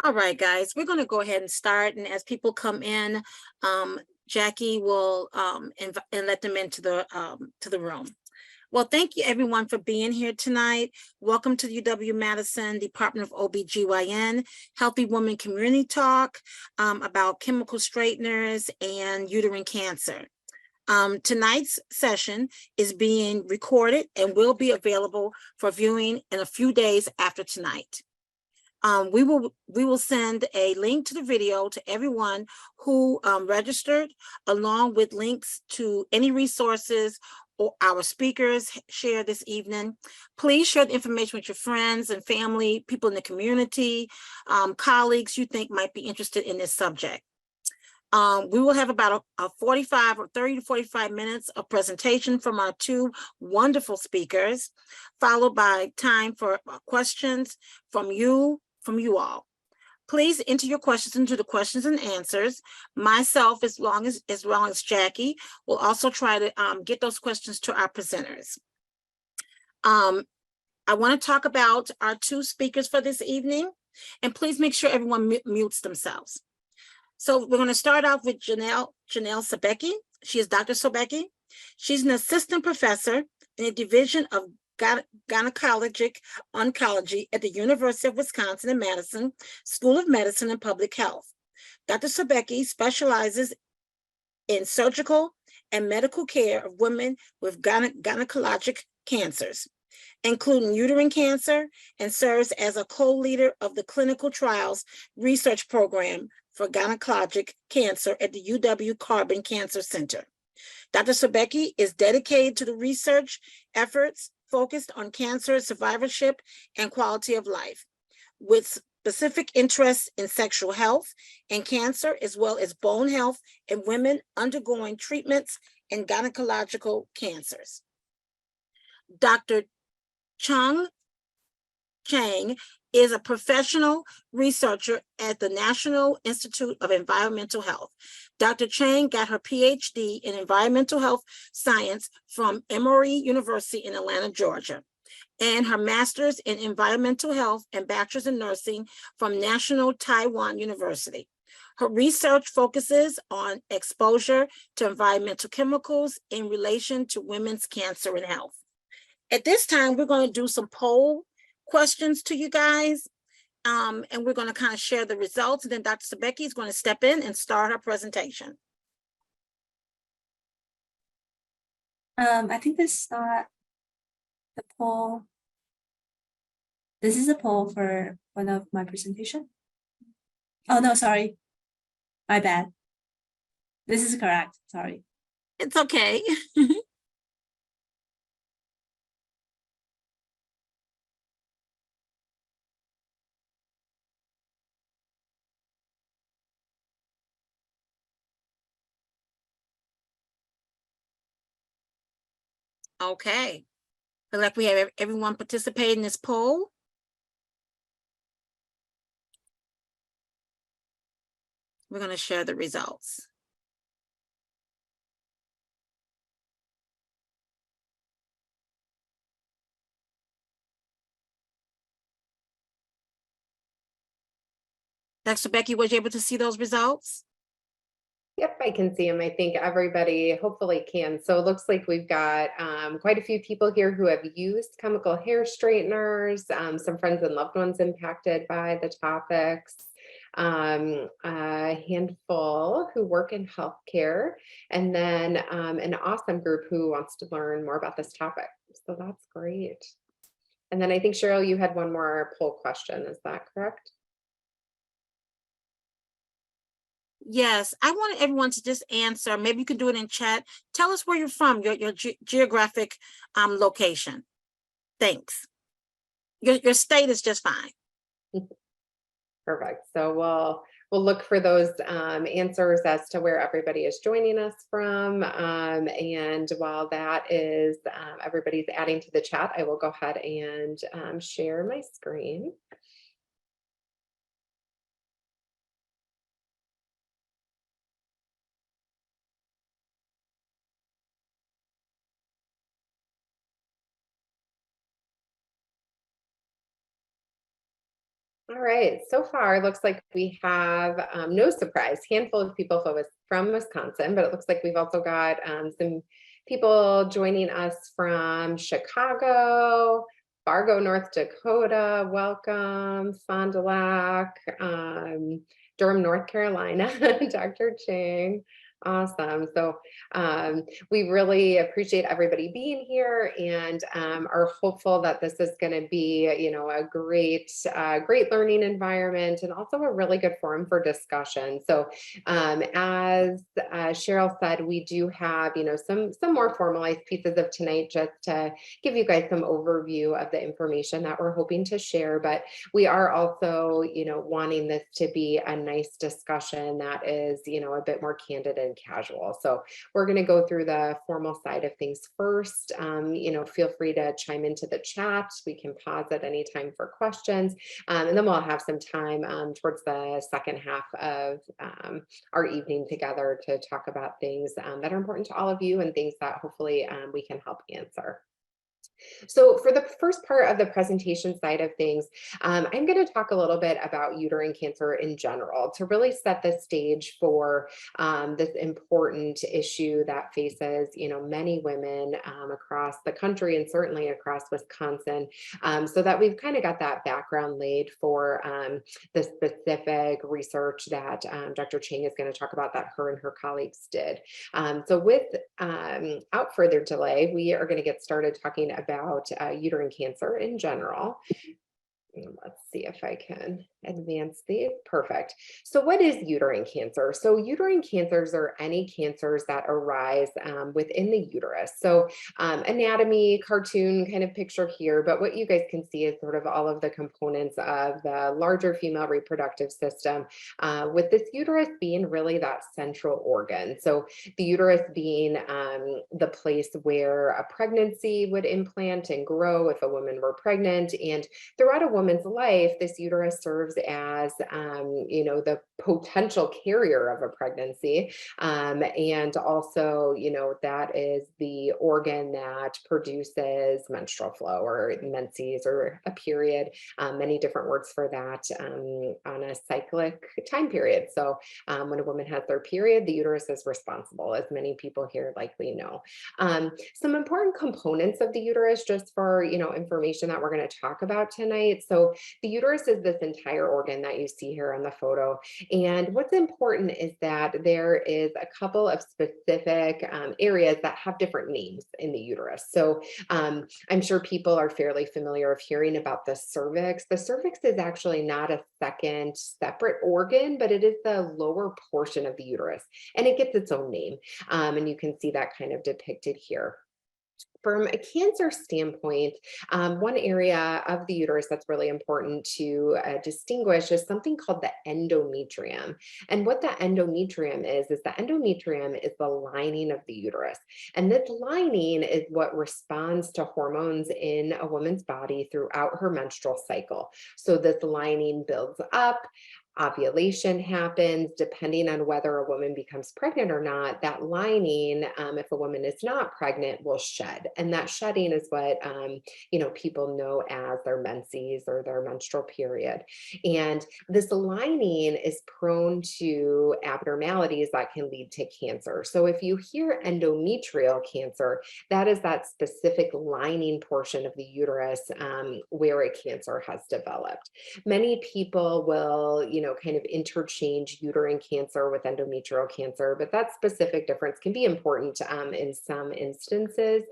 All right, guys, we're going to go ahead and start. And as people come in, Jackie will and let them into the room. Well, thank you everyone for being here tonight. Welcome to UW-Madison Department of OBGYN Healthy Woman Community Talk about chemical straighteners and uterine cancer. Tonight's session is being recorded and will be available for viewing in a few days after tonight. We will send a link to the video to everyone who registered, along with links to any resources or our speakers share this evening. Please share the information with your friends and family, people in the community, colleagues you think might be interested in this subject. We will have about a 45 or 30 to 45 minutes of presentation from our two wonderful speakers, followed by time for questions from you all. Please enter your questions into the questions and answers. Myself, as well as Jackie, will also try to get those questions to our presenters. I want to talk about our two speakers for this evening, and please make sure everyone mutes themselves. So we're going to start off with Janelle Sobecki. She is Dr. Sobecki. She's an assistant professor in the Division of Gynecologic Oncology at the University of Wisconsin in Madison School of Medicine and Public Health. Dr. Sobecki specializes in surgical and medical care of women with gynecologic cancers, including uterine cancer, and serves as a co-leader of the clinical trials research program for gynecologic cancer at the UW Carbon Cancer Center. Dr. Sobecki is dedicated to the research efforts focused on cancer survivorship and quality of life, with specific interests in sexual health and cancer, as well as bone health in women undergoing treatments in gynecological cancers. Dr. Chang is a professional researcher at the National Institute of Environmental Health. Dr. Chang got her PhD in environmental health science from Emory University in Atlanta, Georgia, and her master's in environmental health and bachelor's in nursing from National Taiwan University. Her research focuses on exposure to environmental chemicals in relation to women's cancer and health. At this time, we're going to do some poll questions to you guys, and we're going to kind of share the results, and then Dr. Sobecki is going to step in and start her presentation. I think this is not the poll. This is a poll for one of my presentation. Oh no, sorry. My bad. This is correct. Sorry. It's okay. Okay. Look like we have everyone participate in this poll. We're going to share the results. Dr. Becky, was you able to see those results? Yep, I can see them. I think everybody hopefully can. So it looks like we've got quite a few people here who have used chemical hair straighteners, some friends and loved ones impacted by the topics, a handful who work in healthcare, and then an awesome group who wants to learn more about this topic. So that's great. And then I think, Cheryl, you had one more poll question. Is that correct? Yes, I want everyone to just answer. Maybe you can do it in chat. Tell us where you're from, your geographic location. Thanks. Your state is just fine. Perfect. So we'll look for those answers as to where everybody is joining us from. And while that is everybody's adding to the chat, I will go ahead and share my screen. All right, so far it looks like we have no surprise, handful of people from Wisconsin, but it looks like we've also got some people joining us from Chicago, Fargo, North Dakota. Welcome, Fond du Lac, Durham, North Carolina, Dr. Chang. Awesome. So we really appreciate everybody being here, and are hopeful that this is going to be, a great learning environment, and also a really good forum for discussion. So as Cheryl said, we do have, some more formalized pieces of tonight just to give you guys some overview of the information that we're hoping to share. But we are also, wanting this to be a nice discussion that is, a bit more candid and casual. So we're going to go through the formal side of things first. Feel free to chime into the chat. We can pause at any time for questions. And then we'll have some time towards the second half of our evening together to talk about things that are important to all of you, and things that hopefully we can help answer. So for the first part of the presentation side of things, I'm going to talk a little bit about uterine cancer in general to really set the stage for this important issue that faces, many women across the country, and certainly across Wisconsin, so that we've kind of got that background laid for the specific research that Dr. Chang is going to talk about that her and her colleagues did. So without further delay, we are going to get started talking about uterine cancer in general. Let's see if I can advance these. Perfect. So what is uterine cancer? So uterine cancers are any cancers that arise within the uterus. So anatomy, cartoon kind of picture here, but what you guys can see is sort of all of the components of the larger female reproductive system, with this uterus being really that central organ. So the uterus being the place where a pregnancy would implant and grow if a woman were pregnant. And throughout a woman's life, this uterus serves as, the potential carrier of a pregnancy. And also, that is the organ that produces menstrual flow, or menses, or a period, many different words for that, on a cyclic time period. So when a woman has their period, the uterus is responsible, as many people here likely know. Some important components of the uterus, just for, information that we're going to talk about tonight. So the uterus is this entire organ that you see here on the photo. And what's important is that there is a couple of specific areas that have different names in the uterus. So I'm sure people are fairly familiar of hearing about the cervix. The cervix is actually not a second separate organ, but it is the lower portion of the uterus, and it gets its own name. And you can see that kind of depicted here. From a cancer standpoint, one area of the uterus that's really important to distinguish is something called the endometrium. And what the endometrium is the endometrium is the lining of the uterus. And this lining is what responds to hormones in a woman's body throughout her menstrual cycle. So this lining builds up. Ovulation happens. Depending on whether a woman becomes pregnant or not, that lining, if a woman is not pregnant, will shed. And that shedding is what, people know as their menses, or their menstrual period. And this lining is prone to abnormalities that can lead to cancer. So if you hear endometrial cancer, that is that specific lining portion of the uterus where a cancer has developed. Many people will, kind of interchange uterine cancer with endometrial cancer, but that specific difference can be important in some instances,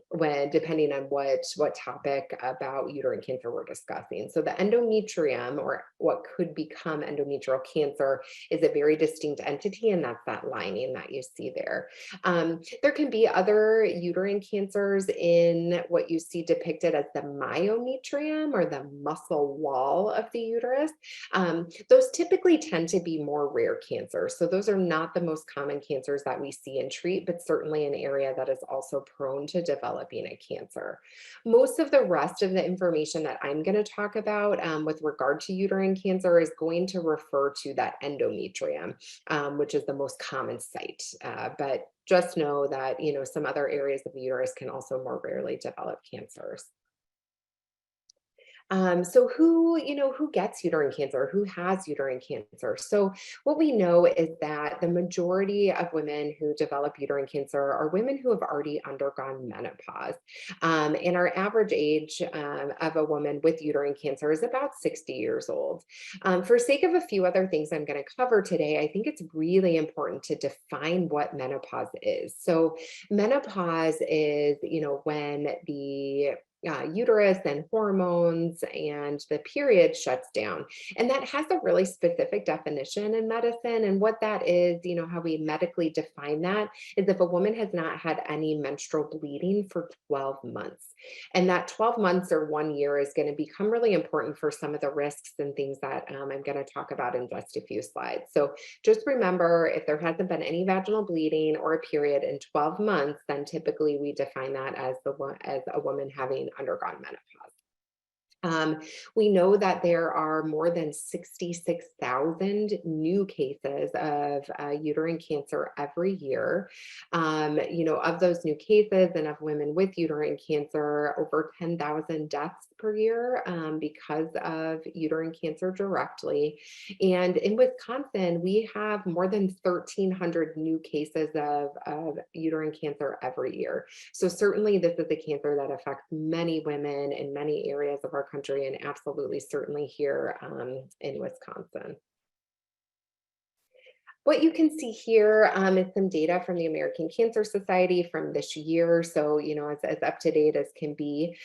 when depending on what topic about uterine cancer we're discussing. So the endometrium, or what could become endometrial cancer, is a very distinct entity, and that's that lining that you see there. There can be other uterine cancers in what you see depicted as the myometrium, or the muscle wall of the uterus. Those typically tend to be more rare cancers. So those are not the most common cancers that we see and treat, but certainly an area that is also prone to developing a cancer. Most of the rest of the information that I'm going to talk about with regard to uterine cancer is going to refer to that endometrium, which is the most common site. But just know that, some other areas of the uterus can also more rarely develop cancers. So who gets uterine cancer? Who has uterine cancer? So what we know is that the majority of women who develop uterine cancer are women who have already undergone menopause. And our average age of a woman with uterine cancer is about 60 years old. For sake of a few other things I'm going to cover today, I think it's really important to define what menopause is. So menopause is, when the uterus and hormones and the period shuts down. And that has a really specific definition in medicine. And what that is, how we medically define that is if a woman has not had any menstrual bleeding for 12 months. And that 12 months or 1 year is going to become really important for some of the risks and things that I'm going to talk about in just a few slides. So just remember, if there hasn't been any vaginal bleeding or a period in 12 months, then typically we define that as a woman having undergone menopause. We know that there are more than 66,000 new cases of uterine cancer every year. Of those new cases and of women with uterine cancer, over 10,000 deaths per year because of uterine cancer directly. And in Wisconsin, we have more than 1,300 new cases of uterine cancer every year. So certainly this is a cancer that affects many women in many areas of our country, and absolutely certainly here in Wisconsin. What you can see here is some data from the American Cancer Society from this year. So, as up to date as can be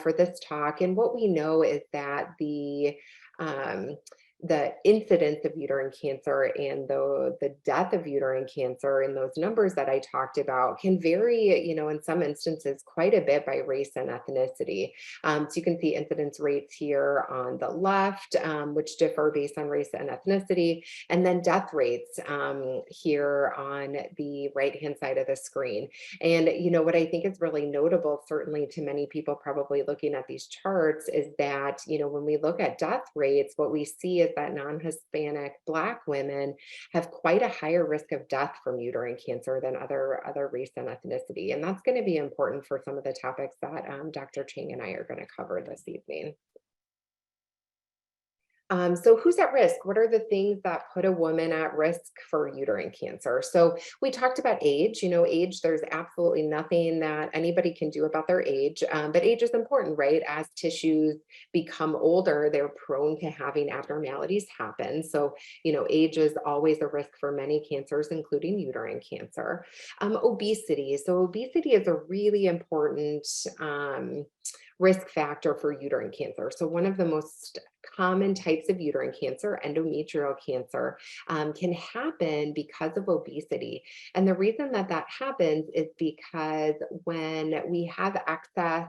for this talk. And what we know is that the incidence of uterine cancer and the death of uterine cancer and those numbers that I talked about can vary, in some instances quite a bit by race and ethnicity. So you can see incidence rates here on the left, which differ based on race and ethnicity, and then death rates here on the right-hand side of the screen. And, what I think is really notable, certainly to many people probably looking at these charts, is that, when we look at death rates, what we see is that non-Hispanic Black women have quite a higher risk of death from uterine cancer than other race and ethnicity. And that's going to be important for some of the topics that Dr. Chang and I are going to cover this evening. So who's at risk? What are the things that put a woman at risk for uterine cancer? So we talked about age. Age, there's absolutely nothing that anybody can do about their age, but age is important, right? As tissues become older, they're prone to having abnormalities happen. So, age is always a risk for many cancers, including uterine cancer. Obesity. So obesity is a really important risk factor for uterine cancer. So one of the most common types of uterine cancer, endometrial cancer, can happen because of obesity. And the reason that that happens is because when we have excess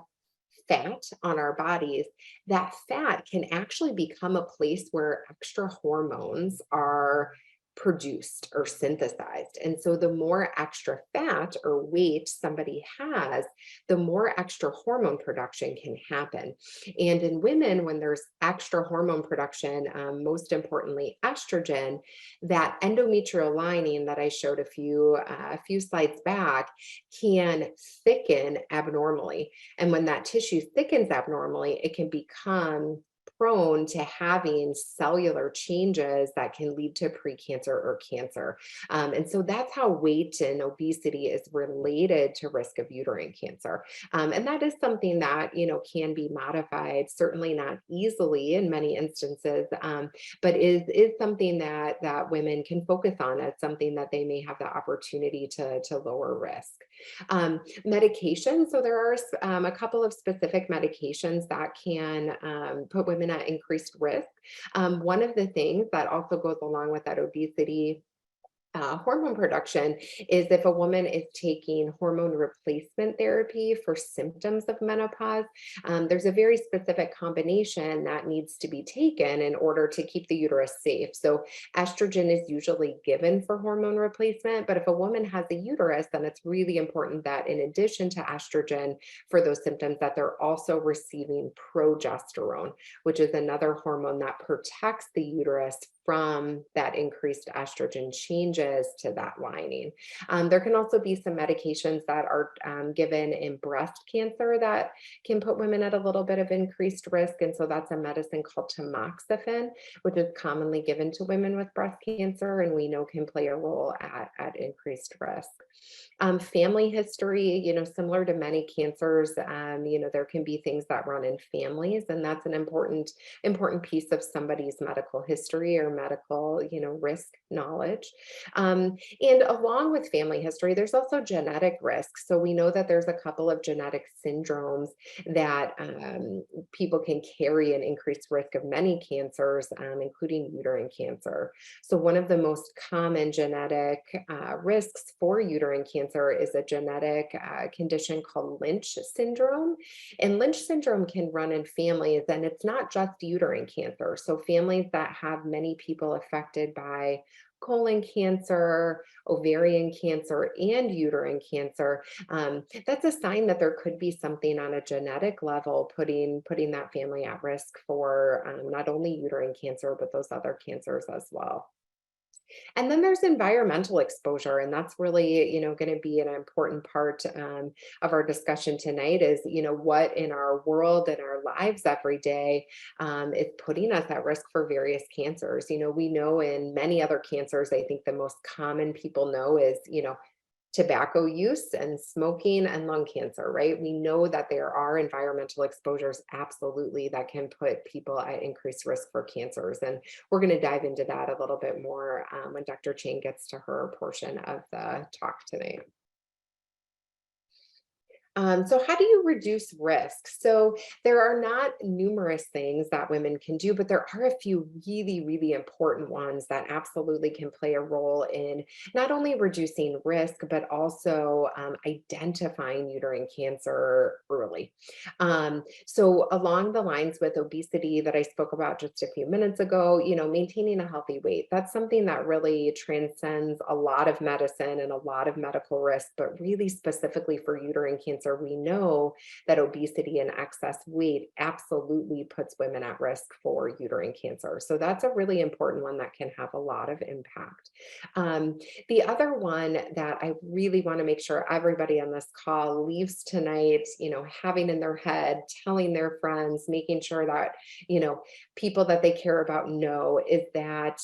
fat on our bodies, that fat can actually become a place where extra hormones are produced or synthesized. And so the more extra fat or weight somebody has, the more extra hormone production can happen. And in women, when there's extra hormone production, most importantly, estrogen, that endometrial lining that I showed a few slides back can thicken abnormally. And when that tissue thickens abnormally, it can become prone to having cellular changes that can lead to precancer or cancer. And so that's how weight and obesity is related to risk of uterine cancer. And that is something that, can be modified, certainly not easily in many instances, but is something that women can focus on as something that they may have the opportunity to lower risk. Medication. So there are a couple of specific medications that can put women at increased risk. One of the things that also goes along with that obesity hormone production is if a woman is taking hormone replacement therapy for symptoms of menopause, there's a very specific combination that needs to be taken in order to keep the uterus safe. So estrogen is usually given for hormone replacement, but if a woman has a uterus, then it's really important that in addition to estrogen for those symptoms, that they're also receiving progesterone, which is another hormone that protects the uterus from that increased estrogen changes to that lining. There can also be some medications that are given in breast cancer that can put women at a little bit of increased risk. And so that's a medicine called tamoxifen, which is commonly given to women with breast cancer, and we know can play a role at increased risk. Family history, similar to many cancers, there can be things that run in families, and that's an important piece of somebody's medical history or medical, risk knowledge. And along with family history, there's also genetic risk. So we know that there's a couple of genetic syndromes that people can carry an increased risk of many cancers, including uterine cancer. So one of the most common genetic risks for uterine cancer is a genetic condition called Lynch syndrome. And Lynch syndrome can run in families, and it's not just uterine cancer. So families that have many people affected by colon cancer, ovarian cancer, and uterine cancer, that's a sign that there could be something on a genetic level putting that family at risk for not only uterine cancer, but those other cancers as well. And then there's environmental exposure, and that's really, going to be an important part of our discussion tonight is, what in our world and our lives every day is putting us at risk for various cancers. We know in many other cancers, I think the most common people know is, tobacco use and smoking and lung cancer, right? We know that there are environmental exposures, absolutely, that can put people at increased risk for cancers. And we're going to dive into that a little bit more when Dr. Chang gets to her portion of the talk tonight. So how do you reduce risk? So there are not numerous things that women can do, but there are a few really, really important ones that absolutely can play a role in not only reducing risk, but also identifying uterine cancer early. So along the lines with obesity that I spoke about just a few minutes ago, maintaining a healthy weight, that's something that really transcends a lot of medicine and a lot of medical risk, but really specifically for uterine cancer, we know that obesity and excess weight absolutely puts women at risk for uterine cancer. So that's a really important one that can have a lot of impact. The other one that I really want to make sure everybody on this call leaves tonight, having in their head, telling their friends, making sure that, people that they care about know is that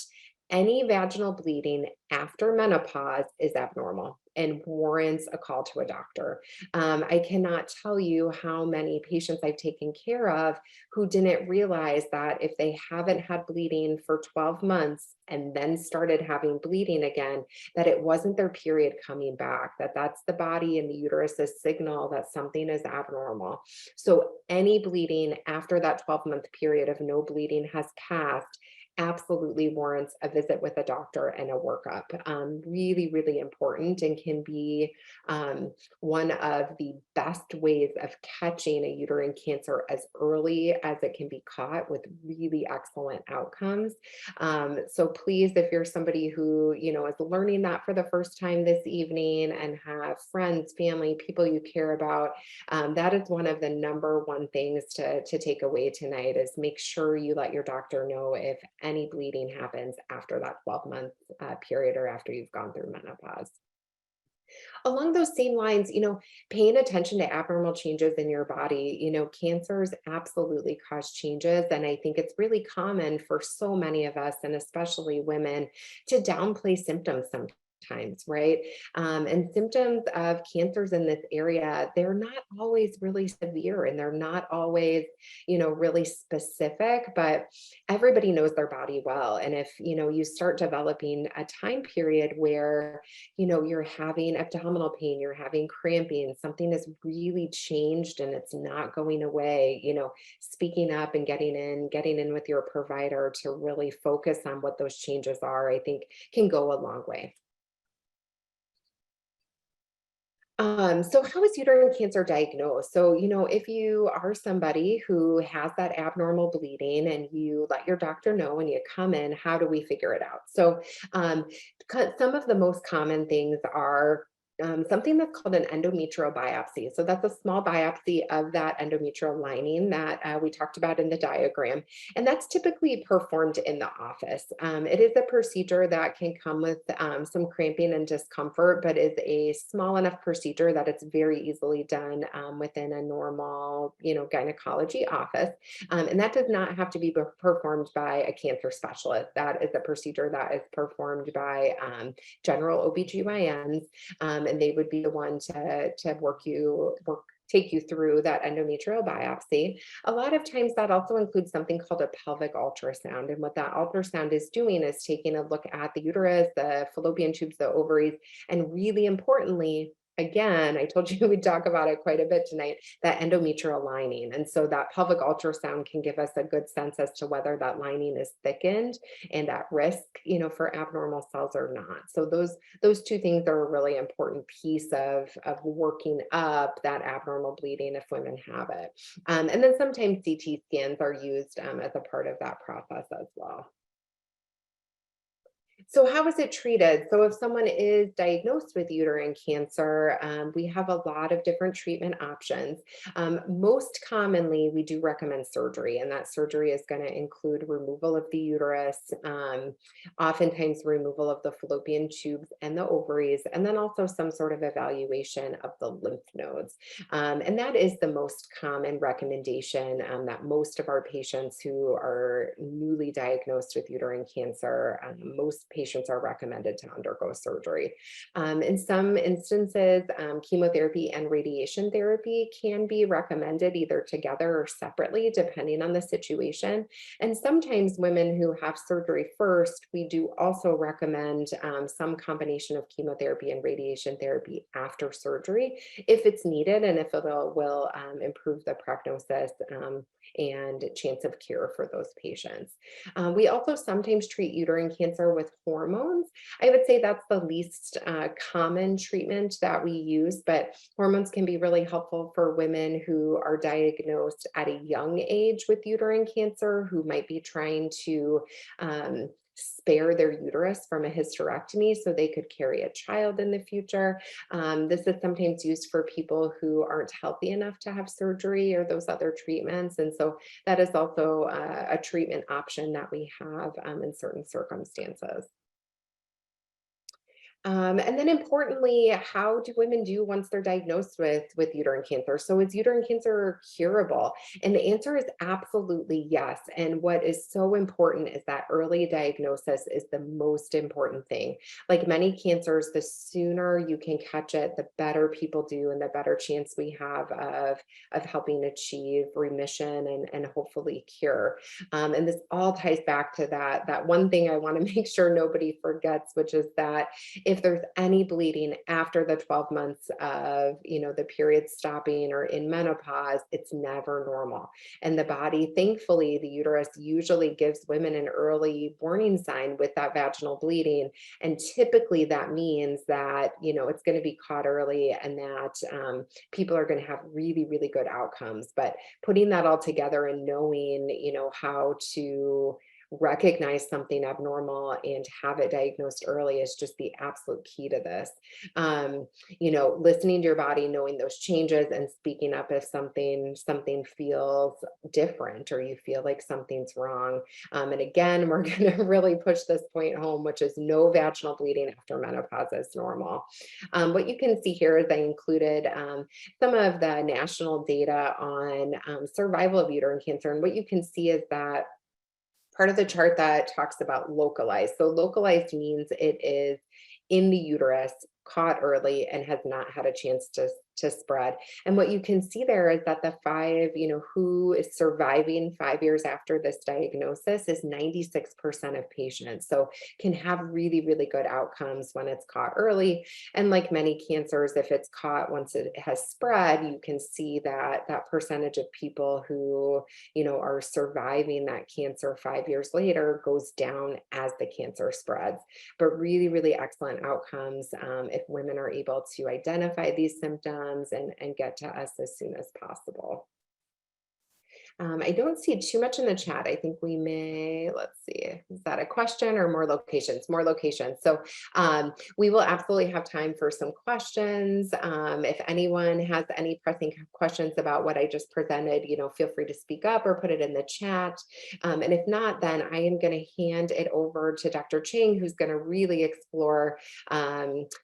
any vaginal bleeding after menopause is abnormal and warrants a call to a doctor. I cannot tell you how many patients I've taken care of who didn't realize that if they haven't had bleeding for 12 months and then started having bleeding again, that it wasn't their period coming back, that's the body and the uterus's signal that something is abnormal. So any bleeding after that 12-month period of no bleeding has passed absolutely warrants a visit with a doctor and a workup. Really, really important, and can be one of the best ways of catching a uterine cancer as early as it can be caught with really excellent outcomes. So please, if you're somebody who, is learning that for the first time this evening and have friends, family, people you care about, that is one of the number one things to take away tonight is make sure you let your doctor know if any bleeding happens after that 12-month period or after you've gone through menopause. Along those same lines, paying attention to abnormal changes in your body, cancers absolutely cause changes. And I think it's really common for so many of us, and especially women, to downplay symptoms sometimes. Right. And symptoms of cancers in this area, they're not always really severe and they're not always, really specific, but everybody knows their body well. And if, you start developing a time period where, you're having abdominal pain, you're having cramping, something has really changed and it's not going away, speaking up and getting in with your provider to really focus on what those changes are, I think can go a long way. So how is uterine cancer diagnosed? So, if you are somebody who has that abnormal bleeding and you let your doctor know when you come in, how do we figure it out? So some of the most common things are something that's called an endometrial biopsy. So that's a small biopsy of that endometrial lining that we talked about in the diagram. And that's typically performed in the office. It is a procedure that can come with some cramping and discomfort, but is a small enough procedure that it's very easily done within a normal, gynecology office. And that does not have to be performed by a cancer specialist. That is a procedure that is performed by general OBGYNs, and they would be the one to take you through that endometrial biopsy. A lot of times that also includes something called a pelvic ultrasound. And what that ultrasound is doing is taking a look at the uterus, the fallopian tubes, the ovaries, and really importantly, again, I told you we'd talk about it quite a bit tonight, that endometrial lining. And so that pelvic ultrasound can give us a good sense as to whether that lining is thickened and at risk, for abnormal cells or not. So those two things are a really important piece of working up that abnormal bleeding if women have it. And then sometimes CT scans are used as a part of that process as well. So how is it treated? So if someone is diagnosed with uterine cancer, we have a lot of different treatment options. Most commonly, we do recommend surgery, and that surgery is going to include removal of the uterus, oftentimes removal of the fallopian tubes and the ovaries, and then also some sort of evaluation of the lymph nodes. And that is the most common recommendation that most of our patients who are newly diagnosed with uterine cancer, most patients are recommended to undergo surgery. In some instances, chemotherapy and radiation therapy can be recommended either together or separately, depending on the situation. And sometimes women who have surgery first, we do also recommend some combination of chemotherapy and radiation therapy after surgery if it's needed and if it will improve the prognosis and chance of cure for those patients. We also sometimes treat uterine cancer with hormones. I would say that's the least common treatment that we use, but hormones can be really helpful for women who are diagnosed at a young age with uterine cancer, who might be trying to spare their uterus from a hysterectomy so they could carry a child in the future. This is sometimes used for people who aren't healthy enough to have surgery or those other treatments. And so that is also a treatment option that we have in certain circumstances. And then importantly, how do women do once they're diagnosed with uterine cancer? So is uterine cancer curable? And the answer is absolutely yes. And what is so important is that early diagnosis is the most important thing. Like many cancers, the sooner you can catch it, the better people do and the better chance we have of helping achieve remission and hopefully cure. And this all ties back to that one thing I want to make sure nobody forgets, which is that if there's any bleeding after the 12 months of, the period stopping or in menopause, it's never normal. And the body, thankfully, the uterus usually gives women an early warning sign with that vaginal bleeding. And typically that means that, it's going to be caught early and that people are going to have really, really good outcomes. But putting that all together and knowing, how to recognize something abnormal and have it diagnosed early is just the absolute key to this. Listening to your body, knowing those changes and speaking up if something feels different or you feel like something's wrong. And again, we're going to really push this point home, which is no vaginal bleeding after menopause is normal. What you can see here is I included some of the national data on survival of uterine cancer. And what you can see is that part of the chart that talks about localized. So localized means it is in the uterus, caught early, and has not had a chance to spread. And what you can see there is that the who is surviving 5 years after this diagnosis is 96% of patients. So can have really, really good outcomes when it's caught early. And like many cancers, if it's caught once it has spread, you can see that percentage of people who, are surviving that cancer 5 years later goes down as the cancer spreads. But really, really excellent outcomes if women are able to identify these symptoms and get to us as soon as possible. I don't see too much in the chat. I think we may, let's see, is that a question or more locations? More locations. So we will absolutely have time for some questions. If anyone has any pressing questions about what I just presented, feel free to speak up or put it in the chat. And if not, then I am going to hand it over to Dr. Chang, who's going to really explore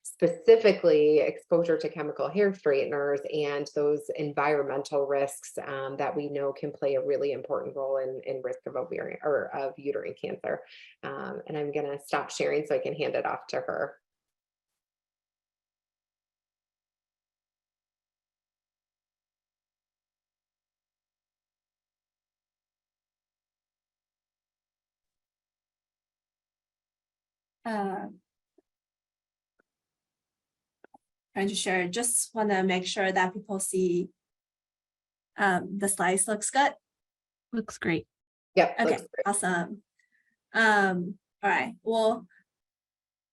specifically exposure to chemical hair straighteners and those environmental risks that we know can play a really important role in risk of ovarian or of uterine cancer. And I'm going to stop sharing so I can hand it off to her. Trying to share, just want to make sure that people see the slides looks good. Looks great. Yep. Okay, awesome. All right, well,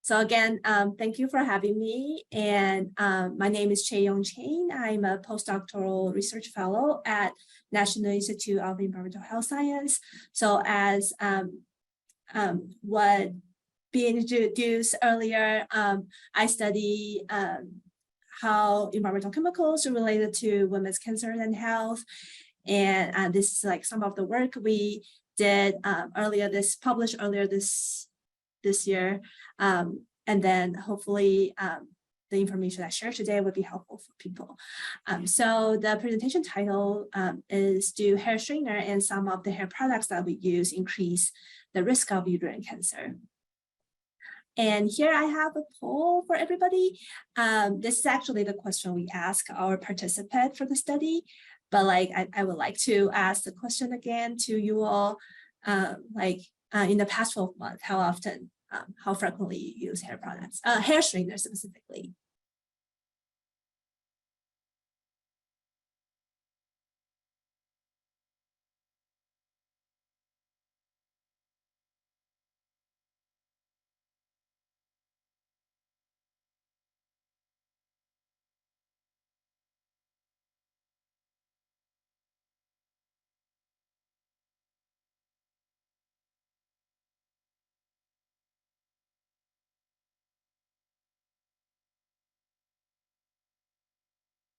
so again, thank you for having me. And my name is Chae-Young Chang. I'm a postdoctoral research fellow at National Institute of Environmental Health Science. So as what being introduced earlier, I study how environmental chemicals are related to women's cancer and health. And this is like some of the work we did published earlier this year. And then hopefully the information I share today would be helpful for people. So the presentation title is Do Hair Straightener and Some of the Hair Products that we use increase the risk of uterine cancer? And here I have a poll for everybody. This is actually the question we ask our participant for the study, but I would like to ask the question again to you all, in the past 12 months, how often, how frequently you use hair products, hair straighteners specifically.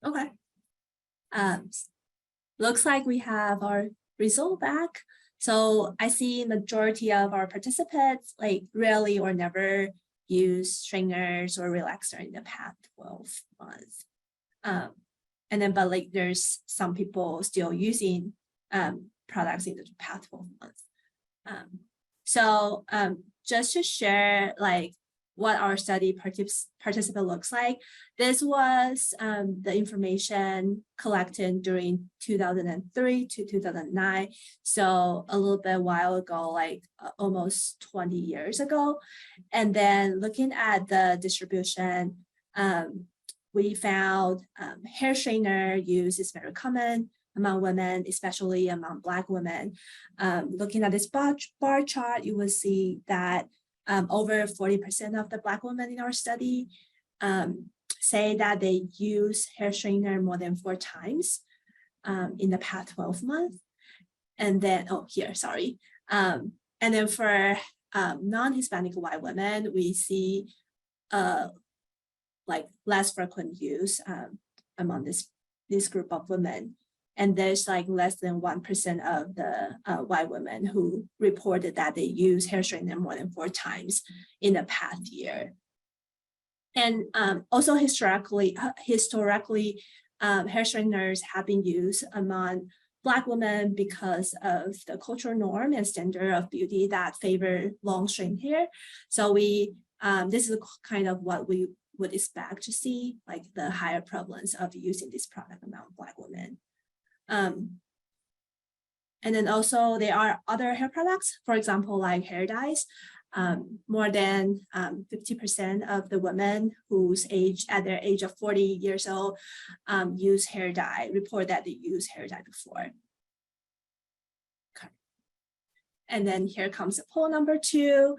Okay. Looks like we have our result back. So I see majority of our participants rarely or never use straighteners or relaxer in the past 12 months. And then, but there's some people still using products in the past 12 months. So just to share what our study participant looks like. This was the information collected during 2003 to 2009. So a little bit while ago, almost 20 years ago. And then looking at the distribution, we found hair straightener use is very common among women, especially among Black women. Looking at this bar chart, you will see that over 40% of the Black women in our study say that they use hair straightener more than 4 times in the past 12 months. And then, and then for non-Hispanic white women, we see less frequent use among this group of women. And there's less than 1% of the white women who reported that they use hair straightener more than 4 times in the past year. And also historically, hair straighteners have been used among Black women because of the cultural norm and standard of beauty that favor long straight hair. So this is kind of what we would expect to see, the higher prevalence of using this product among Black women. And then also there are other hair products, for example, hair dyes. More than 50% of the women whose at their age of 40 years old use hair dye, report that they use hair dye before. Okay. And then here comes poll number 2.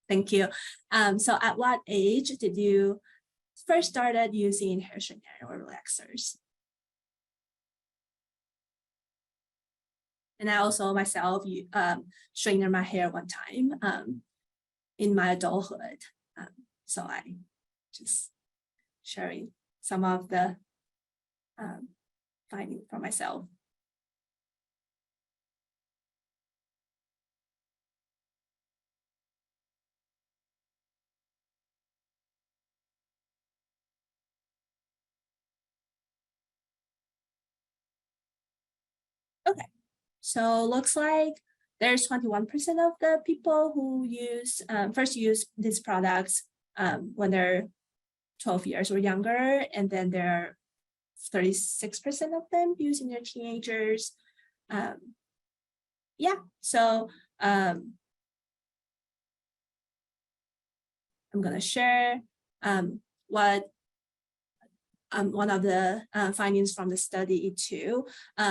Thank you. So at what age did you first started using hair straightener or relaxers? And I also myself straightened my hair one time in my adulthood. So I just sharing some of the finding for myself. Okay, so looks like there's 21% of the people who first use these products when they're 12 years or younger, and then there are 36% of them using their teenagers. Yeah, so I'm gonna share what one of the findings from the study too.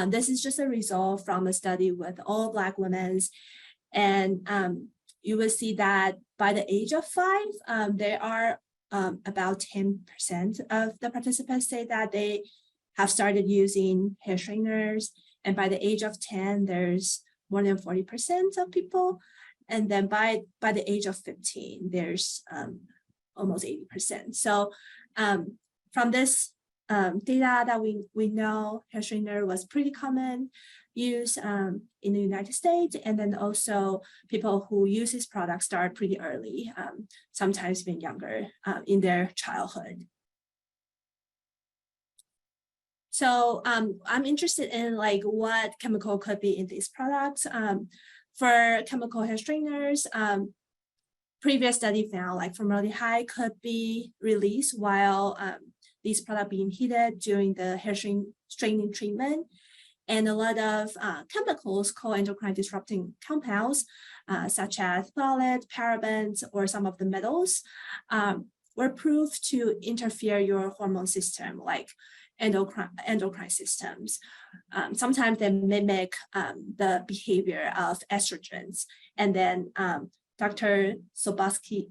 This is just a result from a study with all Black women, and you will see that by the age of 5, there are about 10% of the participants say that they have started using hair straighteners, and by the age of 10, there's more than 40% of people, and then by the age of 15, there's almost 80%. So from this data that we know, hair straightener was pretty common use in the United States, and then also people who use this product start pretty early, sometimes even younger in their childhood. So I'm interested in like what chemical could be in these products. For chemical hair straighteners, previous study found like formaldehyde could be released while these products being heated during the hair straightening treatment. And a lot of chemicals called endocrine disrupting compounds, such as phthalate, parabens, or some of the metals, were proved to interfere your hormone system, like endocrine systems. Sometimes they mimic the behavior of estrogens. And then Dr. Sobecki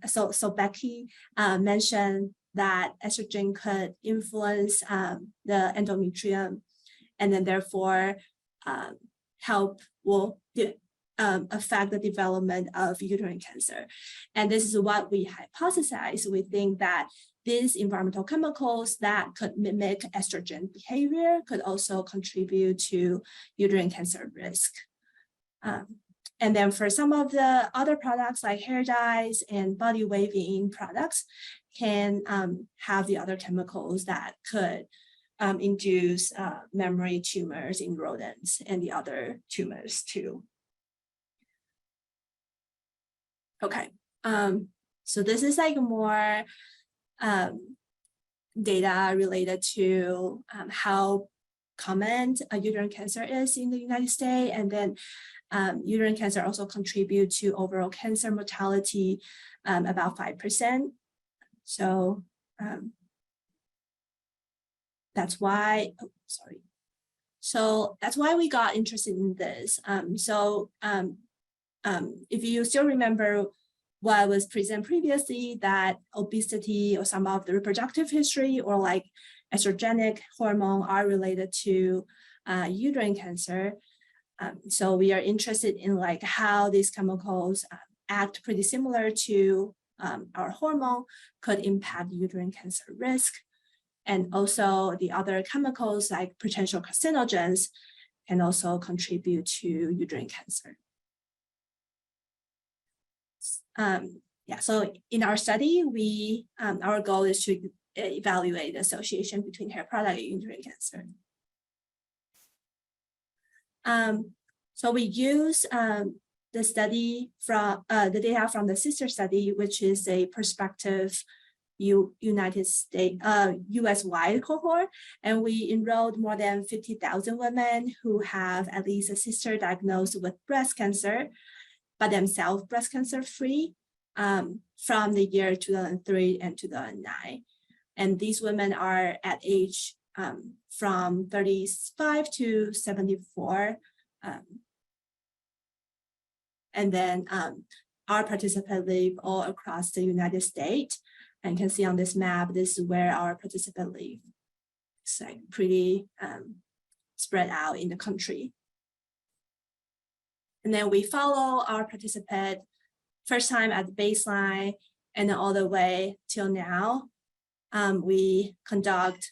mentioned that estrogen could influence the endometrium, and then therefore affect the development of uterine cancer. And this is what we hypothesize. We think that these environmental chemicals that could mimic estrogen behavior could also contribute to uterine cancer risk. And then for some of the other products like hair dyes and body waving products can have the other chemicals that could induce memory tumors in rodents and the other tumors too. Okay, so this is like more data related to how common uterine cancer is in the United States, and then uterine cancer also contribute to overall cancer mortality about 5%. So that's why, So that's why we got interested in this. If you still remember what was presented previously, that obesity or some of the reproductive history or like estrogenic hormone are related to uterine cancer. So we are interested in like how these chemicals act pretty similar to our hormone could impact uterine cancer risk. And also the other chemicals like potential carcinogens can also contribute to uterine cancer. So in our study, our goal is to evaluate the association between hair product and uterine cancer. So we use the study from the data from the sister study, which is a prospective United States, US-wide cohort, and we enrolled more than 50,000 women who have at least a sister diagnosed with breast cancer, but themselves breast cancer free from the year 2003 and 2009. And these women are at age from 35 to 74. And then our participants live all across the United States. And you can see on this map, this is where our participants live. It's like pretty spread out in the country. And then we follow our participant first time at the baseline and then all the way till now. We conduct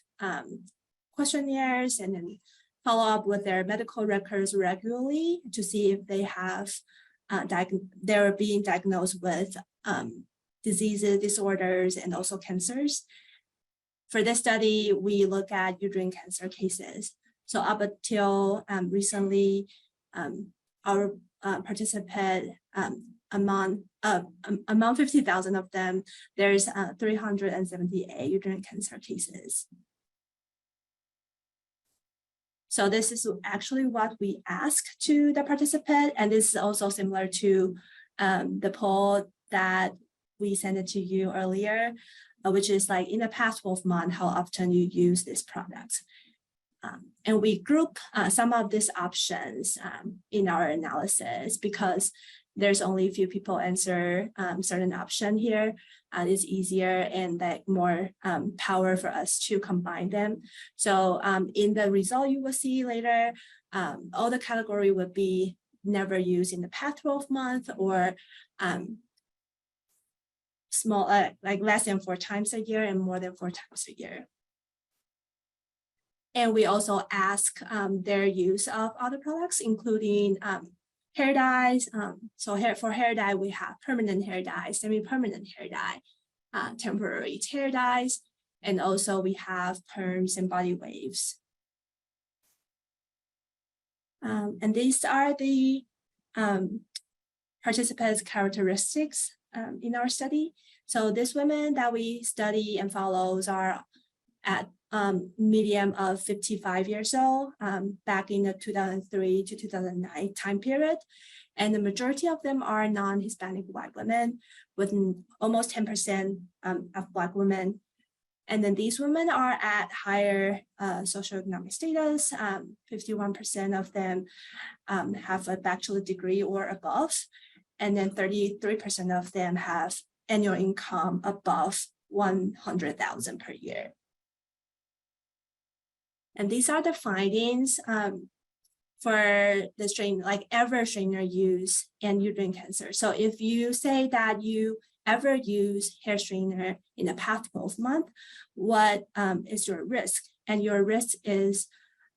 questionnaires and then follow up with their medical records regularly to see if they have they're being diagnosed with diseases, disorders, and also cancers. For this study, we look at uterine cancer cases. So up until recently, our participant among 50,000 of them, there's 378 uterine cancer cases. So this is actually what we ask to the participant, and this is also similar to the poll that we sent it to you earlier, which is like in the past 12 months, how often you use this product. And we group some of these options in our analysis because there's only a few people answer certain option here. It's easier and like more power for us to combine them. So in the result you will see later, all the category would be never used in the past 12 months or small, like less than 4 times a year and more than 4 times a year. And we also ask their use of other products, including hair dyes. For hair dye, we have permanent hair dye, semi-permanent hair dye, temporary hair dyes, and also we have perms and body waves. And these are the participants' characteristics in our study. So these women that we study and follows are at medium of 55 years old back in the 2003 to 2009 time period. And the majority of them are non-Hispanic Black women, with almost 10% of Black women. And then these women are at higher socioeconomic status. 51% of them have a bachelor's degree or above. And then 33% of them have annual income above $100,000 per year. And these are the findings for the strain, like ever straightener use and uterine cancer. So if you say that you ever use hair straightener in the past 12 months, what is your risk? And your risk is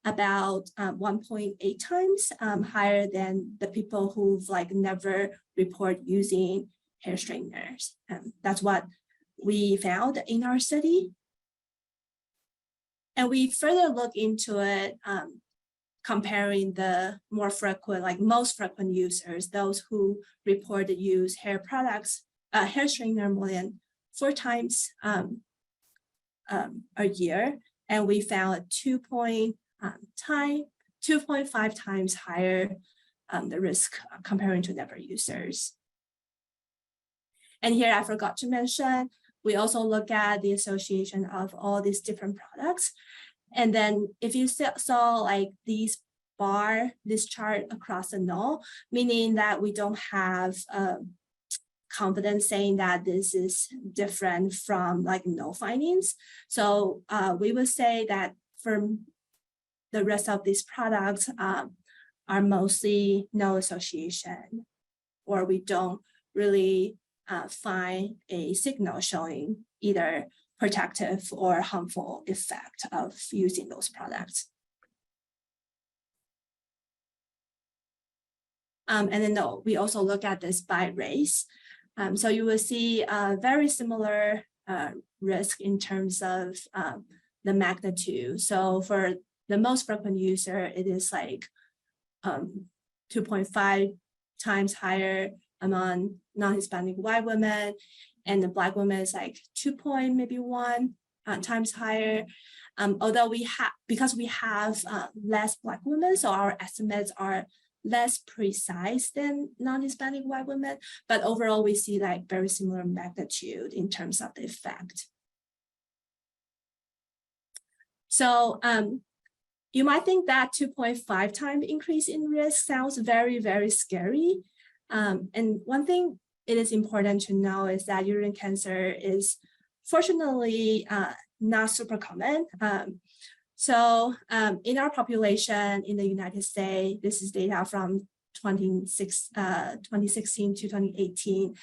about 1.8 times higher than the people who've like never report using hair straighteners. That's what we found in our study. And we further look into it, comparing the more frequent, like most frequent users, those who report to use hair products, hair straightener more than 4 times a year. And we found 2.5 times higher the risk comparing to never users. And here I forgot to mention, we also look at the association of all these different products. And then if you saw like these this chart across the null, meaning that we don't have confidence saying that this is different from like no findings. So we would say that for the rest of these products are mostly no association, or we don't really find a signal showing either protective or harmful effect of using those products. And then we also look at this by race. So you will see a very similar risk in terms of the magnitude. So for the most frequent user, it is like 2.5 times higher among non-Hispanic White women, and the Black women is like 2.1 times higher. Although because we have less Black women, so our estimates are less precise than non-Hispanic White women, but overall we see like very similar magnitude in terms of the effect. So you might think that 2.5 times increase in risk sounds very, very scary. And one thing it is important to know is that uterine cancer is fortunately not super common. So in our population in the United States, this is data from 2016 to 2018,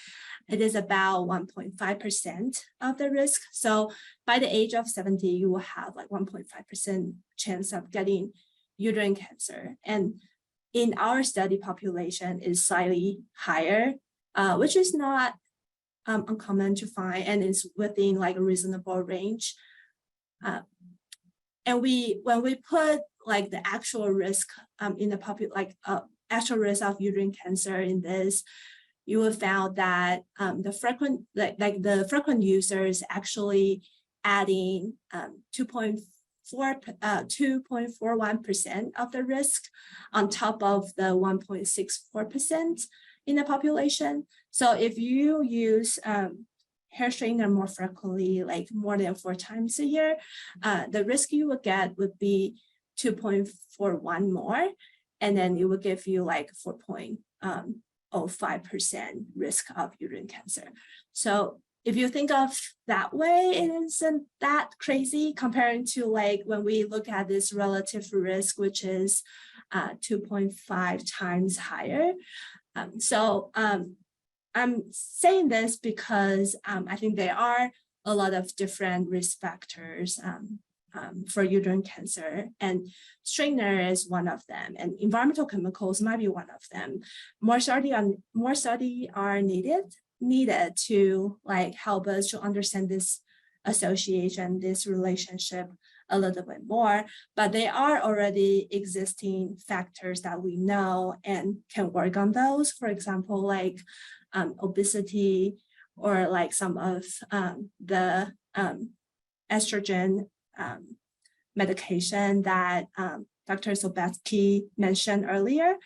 it is about 1.5% of the risk. So by the age of 70, you will have like 1.5% chance of getting uterine cancer. And in our study population is slightly higher, which is not uncommon to find, and is within like a reasonable range. And when we put like the actual risk in the actual risk of uterine cancer in this, you will find that the frequent users actually adding 2.41% of the risk on top of the 1.64% in the population. So if you use hair straightener more frequently, like more than 4 times a year, the risk you would get would be 2.41 more, and then it would give you like 4.05% risk of uterine cancer. So if you think of that way, it isn't that crazy comparing to like when we look at this relative risk, which is 2.5 times higher. I'm saying this because I think there are a lot of different risk factors for uterine cancer, and straightener is one of them, and environmental chemicals might be one of them. More study are needed to like help us to understand this association, this relationship a little bit more, but they are already existing factors that we know and can work on those. For example, like obesity, or like some of the estrogen medication that Dr. Sobetzky mentioned earlier.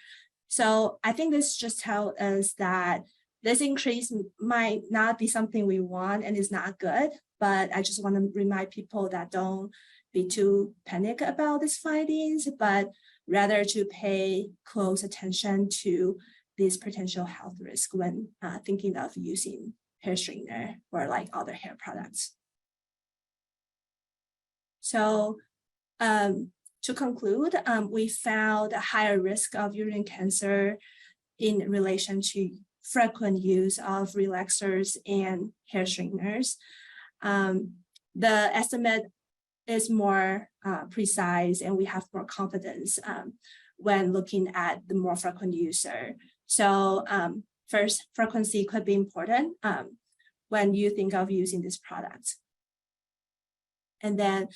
So I think this just tells us that this increase might not be something we want and is not good, but I just want to remind people that don't be too panic about these findings, but rather to pay close attention to these potential health risks when thinking of using hair straightener or like other hair products. So to conclude, we found a higher risk of uterine cancer in relation to frequent use of relaxers and hair straighteners. The estimate is more precise, and we have more confidence when looking at the more frequent user. So first, frequency could be important when you think of using this product. And then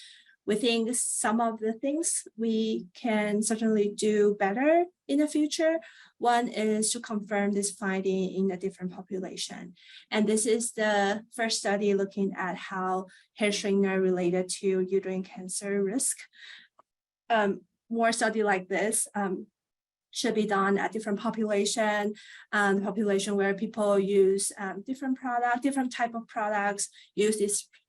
we think some of the things we can certainly do better in the future. One is to confirm this finding in a different population. And this is the first study looking at how hair straightener related to uterine cancer risk. More study like this should be done at different population, the population where people use different type of products, use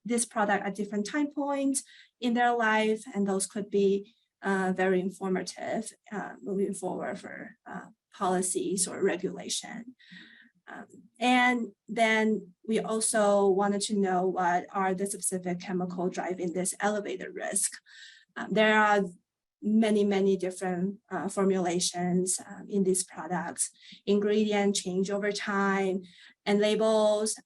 this product at different time points in their life, and those could be very informative moving forward for policies or regulation. And then we also wanted to know what are the specific chemical driving this elevated risk. There are many different formulations in these products. Ingredients change over time, and labels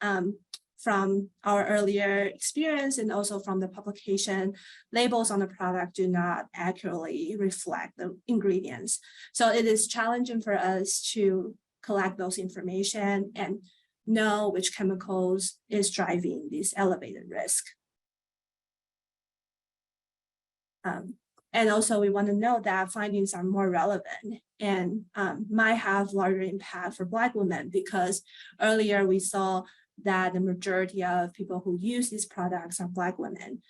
from our earlier experience and also from the publication, labels on the product do not accurately reflect the ingredients. So it is challenging for us to collect those information and know which chemicals is driving this elevated risk. And also we want to know that findings are more relevant and might have larger impact for Black women, because earlier we saw that the majority of people who use these products are Black women.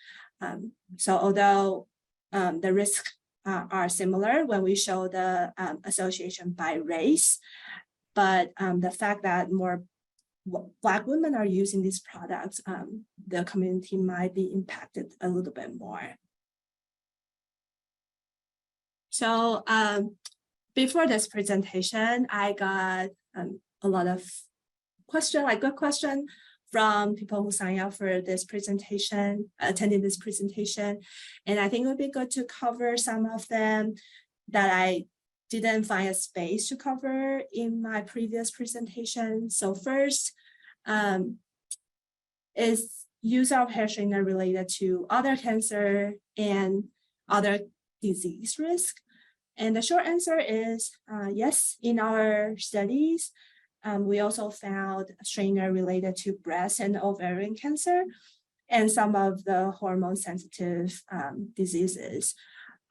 So although the risks are similar when we show the association by race, but the fact that more Black women are using these products, the community might be impacted a little bit more. So before this presentation, I got a lot of good question from people who sign up for this presentation, attending this presentation. And I think it would be good to cover some of them that I didn't find a space to cover in my previous presentation. So first, is use of hair straightener related to other cancer and other disease risk? And the short answer is yes. In our studies, we also found a straightener related to breast and ovarian cancer and some of the hormone sensitive diseases.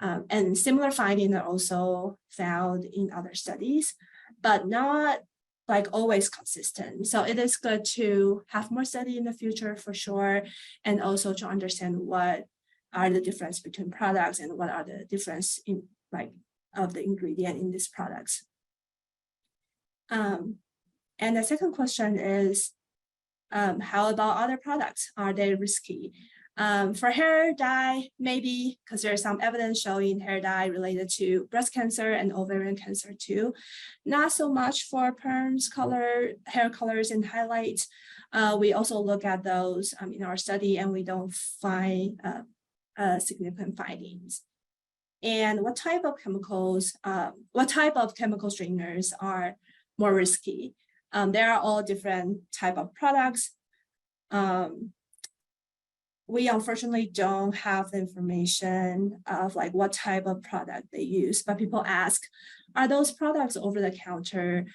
And similar findings are also found in other studies, but not like always consistent. So it is good to have more study in the future for sure, and also to understand what are the difference between products and what are the difference in like of the ingredient in these products. And the second question is, how about other products? Are they risky? For hair dye, maybe, because there's some evidence showing hair dye related to breast cancer and ovarian cancer too. Not so much for perms, hair colors, and highlights. We also look at those in our study, and we don't find significant findings. And what type of chemical straighteners are more risky? There are all different type of products. We unfortunately don't have the information of like what type of product they use, but people ask, are those products over the counter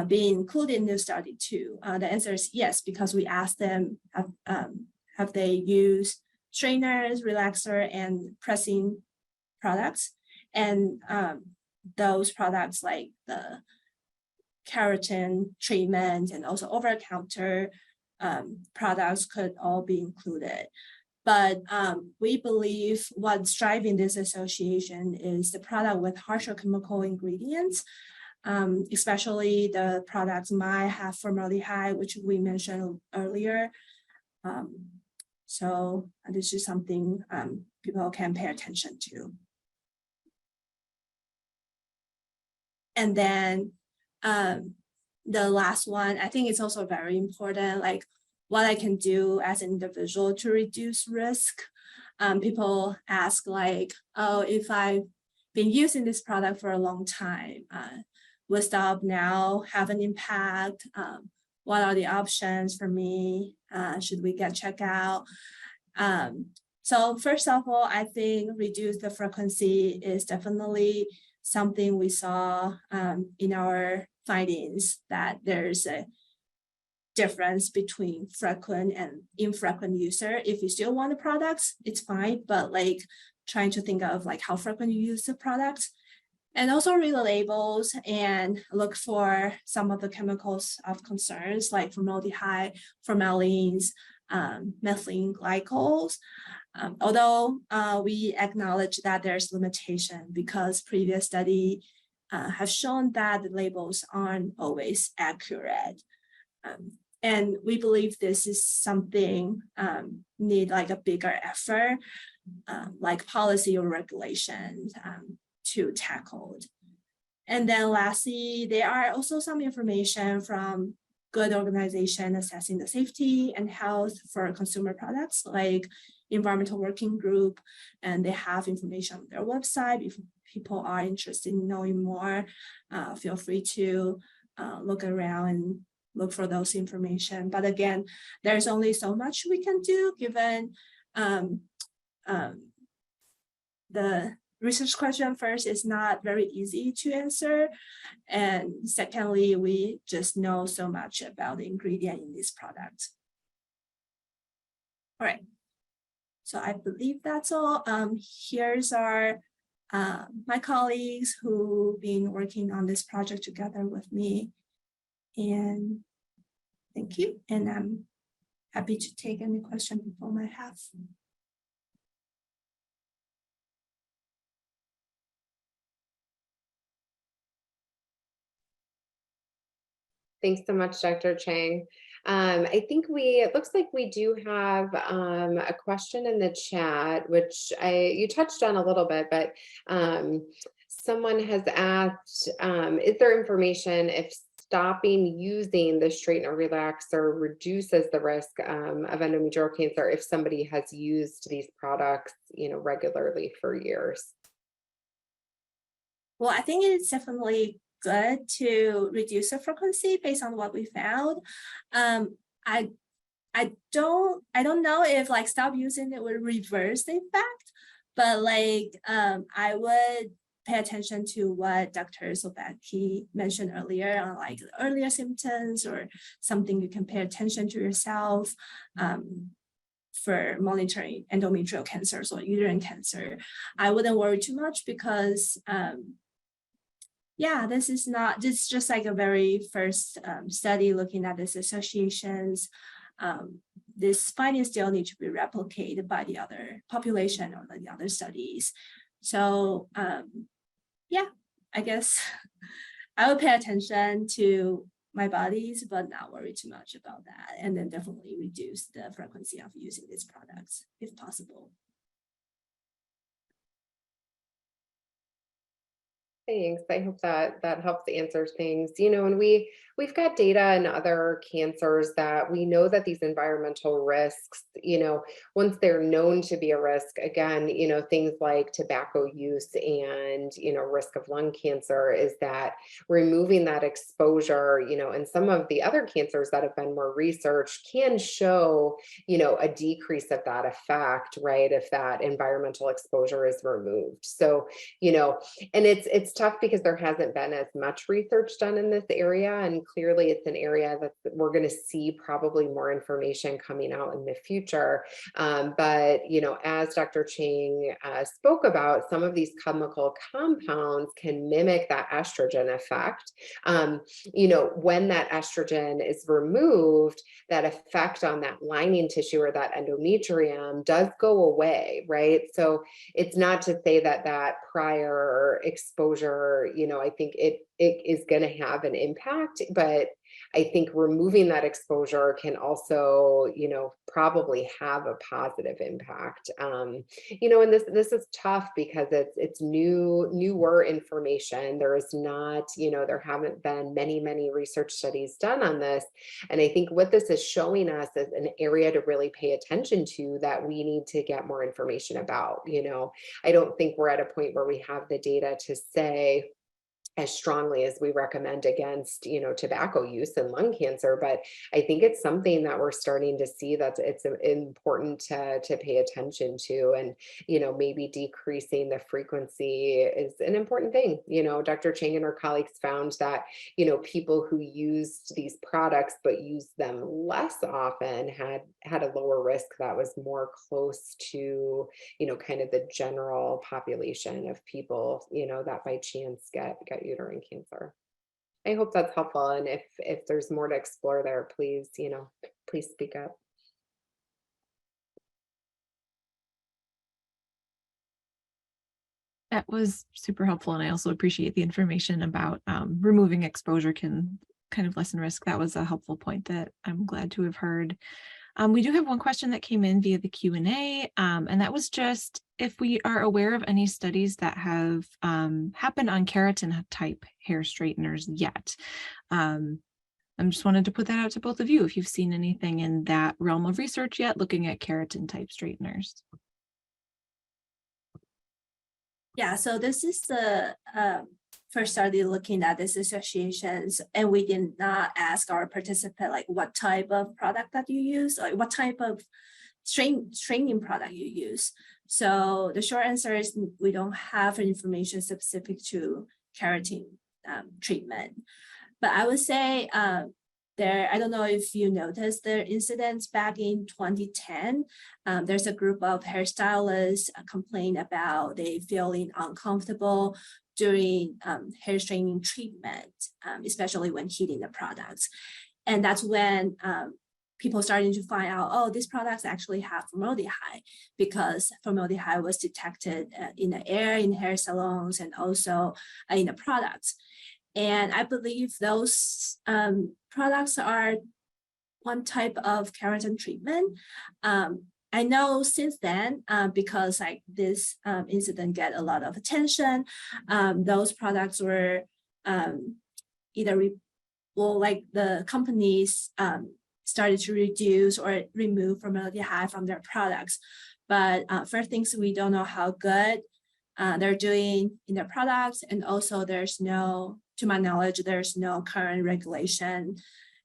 being included in the study too? The answer is yes, because we asked them, have they used straighteners, relaxer, and pressing products? And those products like the keratin treatment and also over-the-counter products could all be included. But we believe what's driving this association is the product with harsher chemical ingredients, especially the products might have formaldehyde, which we mentioned earlier. So this is something people can pay attention to. And then the last one, I think it's also very important, like what I can do as an individual to reduce risk. People ask like, oh, if I've been using this product for a long time, will stop now have an impact? What are the options for me? Should we get checked out? So first of all, I think reduce the frequency is definitely something we saw in our findings, that there's a difference between frequent and infrequent user. If you still want the products, it's fine, but like trying to think of like how frequent you use the products. And also read the labels and look for some of the chemicals of concerns like formaldehyde, formalines, methylene glycols. Although we acknowledge that there's limitation because previous study have shown that the labels aren't always accurate. And we believe this is something need like a bigger effort, like policy or regulations to tackle. And then lastly, there are also some information from good organization assessing the safety and health for consumer products like Environmental Working Group, and they have information on their website. If people are interested in knowing more, feel free to look around and look for those information. But again, there's only so much we can do given the research question first is not very easy to answer. And secondly, we just know so much about the ingredient in this product. All right, so I believe that's all. Here's our my colleagues who've been working on this project together with me. And thank you. And I'm happy to take any question people might have. Thanks so much, Dr. Chang. I think it looks like we do have a question in the chat, which you touched on a little bit, but someone has asked, is there information if stopping using the straightener relaxer reduces the risk of endometrial cancer if somebody has used these products, regularly for years? Well, I think it's definitely good to reduce the frequency based on what we found. I don't know if like stop using it would reverse the effect, but like I would pay attention to what Dr. Sobecki mentioned earlier on like earlier symptoms or something you can pay attention to yourself for monitoring endometrial cancers or uterine cancer. I wouldn't worry too much because yeah, this is just like a very first study looking at these associations. This finding still need to be replicated by the other population or the other studies. So yeah, I guess I would pay attention to my bodies, but not worry too much about that. And then definitely reduce the frequency of using these products if possible. Thanks. I hope that helps answer things. And we've got data in other cancers that we know that these environmental risks, once they're known to be a risk, again, things like tobacco use and, risk of lung cancer, is that removing that exposure, and some of the other cancers that have been more researched can show, a decrease of that effect, right? If that environmental exposure is removed. So, and it's tough because there hasn't been as much research done in this area, and clearly it's an area that we're going to see probably more information coming out in the future. But as Dr. Chang spoke about, some of these chemical compounds can mimic that estrogen effect. When that estrogen is removed, that effect on that lining tissue or that endometrium does go away, right? So it's not to say that prior exposure, I think it is going to have an impact, but I think removing that exposure can also, probably have a positive impact. And this is tough because it's newer information. There is not, there haven't been many research studies done on this. And I think what this is showing us is an area to really pay attention to, that we need to get more information about. I don't think we're at a point where we have the data to say as strongly as we recommend against, tobacco use and lung cancer. But I think it's something that we're starting to see that it's important to pay attention to, and, maybe decreasing the frequency is an important thing. Dr. Chang and her colleagues found that, people who used these products but used them less often had a lower risk that was more close to, kind of the general population of people, that by chance get uterine cancer. I hope that's helpful. And if there's more to explore there, please, please speak up. That was super helpful. And I also appreciate the information about removing exposure can kind of lessen risk. That was a helpful point that I'm glad to have heard. We do have one question that came in via the Q&A, and that was just if we are aware of any studies that have happened on keratin type hair straighteners yet. I just wanted to put that out to both of you, if you've seen anything in that realm of research yet looking at keratin type straighteners. Yeah, so this is the first study looking at these associations, and we did not ask our participant like what type of product that you use, like what type of straightening product you use. So the short answer is we don't have information specific to keratin treatment. But I would say I don't know if you noticed the incidents back in 2010. There's a group of hairstylists complain about they feeling uncomfortable during hair straightening treatment, especially when heating the products. And that's when people starting to find out, oh, these products actually have formaldehyde, because formaldehyde was detected in the air in hair salons and also in the products. And I believe those products are one type of keratin treatment. I know since then, because like this incident get a lot of attention, those products were like the companies started to reduce or remove formaldehyde from their products. But first things, we don't know how good they're doing in their products. And also there's no, to my knowledge, there's no current regulation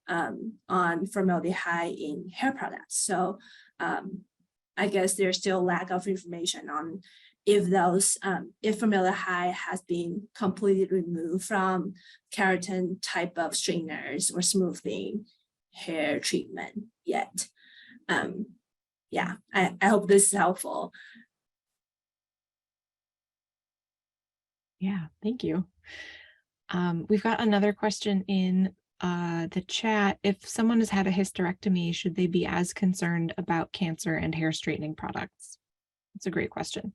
on formaldehyde in hair products. So I guess there's still lack of information on if those, if formaldehyde has been completely removed from keratin type of straighteners or smoothing hair treatment yet. Yeah, I hope this is helpful. Yeah, thank you. We've got another question in the chat. If someone has had a hysterectomy, should they be as concerned about cancer and hair straightening products? It's a great question.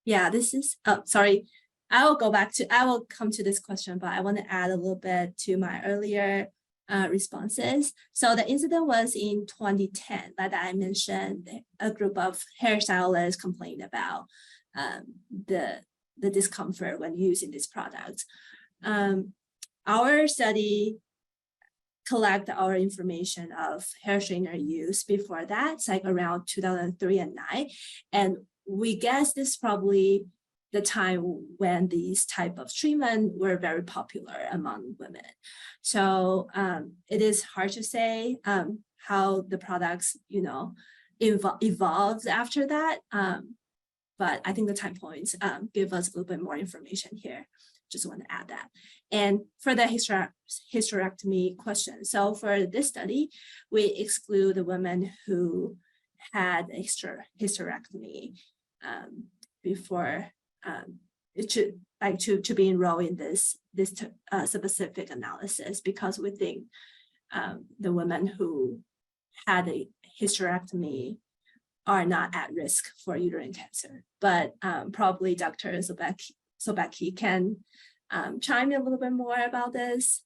Yeah, this is, sorry, I will come to this question, but I want to add a little bit to my earlier responses. So the incident was in 2010, like I mentioned, a group of hairstylists complained about the discomfort when using this product. Our study collect our information of hair straightener use before that, it's like around 2003 and 2009. And we guess this is probably the time when these type of treatment were very popular among women. So it is hard to say how the products, evolved after that. But I think the time points give us a little bit more information here. Just want to add that. And for the hysterectomy question, so for this study, we exclude the women who had hysterectomy before it should like to be enrolled in this specific analysis, because we think the women who had a hysterectomy are not at risk for uterine cancer. But probably Dr. Sobecki can chime in a little bit more about this.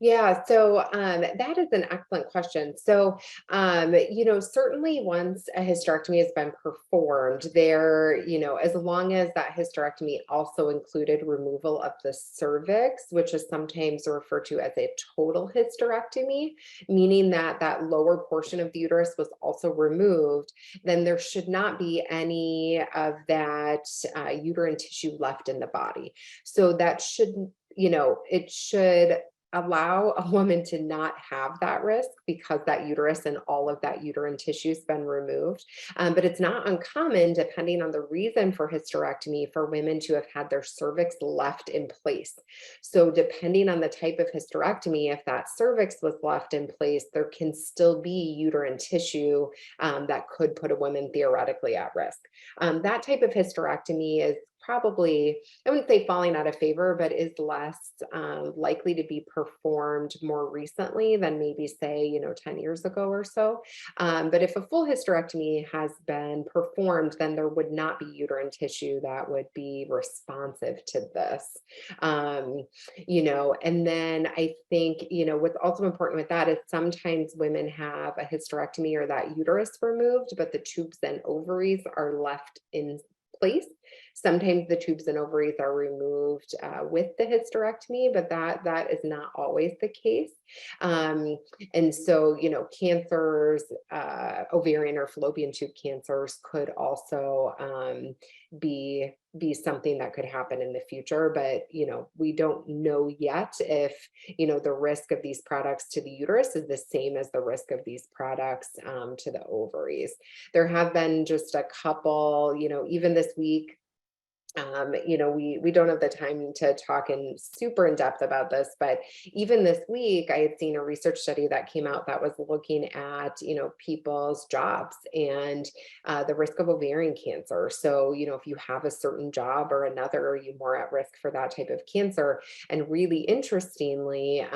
Yeah, so that is an excellent question. So, certainly once a hysterectomy has been performed, there, as long as that hysterectomy also included removal of the cervix, which is sometimes referred to as a total hysterectomy, meaning that that lower portion of the uterus was also removed, then there should not be any of that uterine tissue left in the body. So that shouldn't, it should allow a woman to not have that risk because that uterus and all of that uterine tissue has been removed. But it's not uncommon, depending on the reason for hysterectomy, for women to have had their cervix left in place. So depending on the type of hysterectomy, if that cervix was left in place, there can still be uterine tissue that could put a woman theoretically at risk. That type of hysterectomy is probably, I wouldn't say falling out of favor, but is less likely to be performed more recently than maybe say, 10 years ago or so. But if a full hysterectomy has been performed, then there would not be uterine tissue that would be responsive to this. And then I think, what's also important with that is sometimes women have a hysterectomy or that uterus removed, but the tubes and ovaries are left in place. Sometimes the tubes and ovaries are removed with the hysterectomy, but that is not always the case. And so, cancers, ovarian or fallopian tube cancers could also be something that could happen in the future. But, we don't know yet if, the risk of these products to the uterus is the same as the risk of these products to the ovaries. There have been just a couple, even this week, we don't have the time to talk super in depth about this, but even this week, I had seen a research study that came out that was looking at, people's jobs and the risk of ovarian cancer. So, if you have a certain job or another, are you more at risk for that type of cancer? And really interestingly,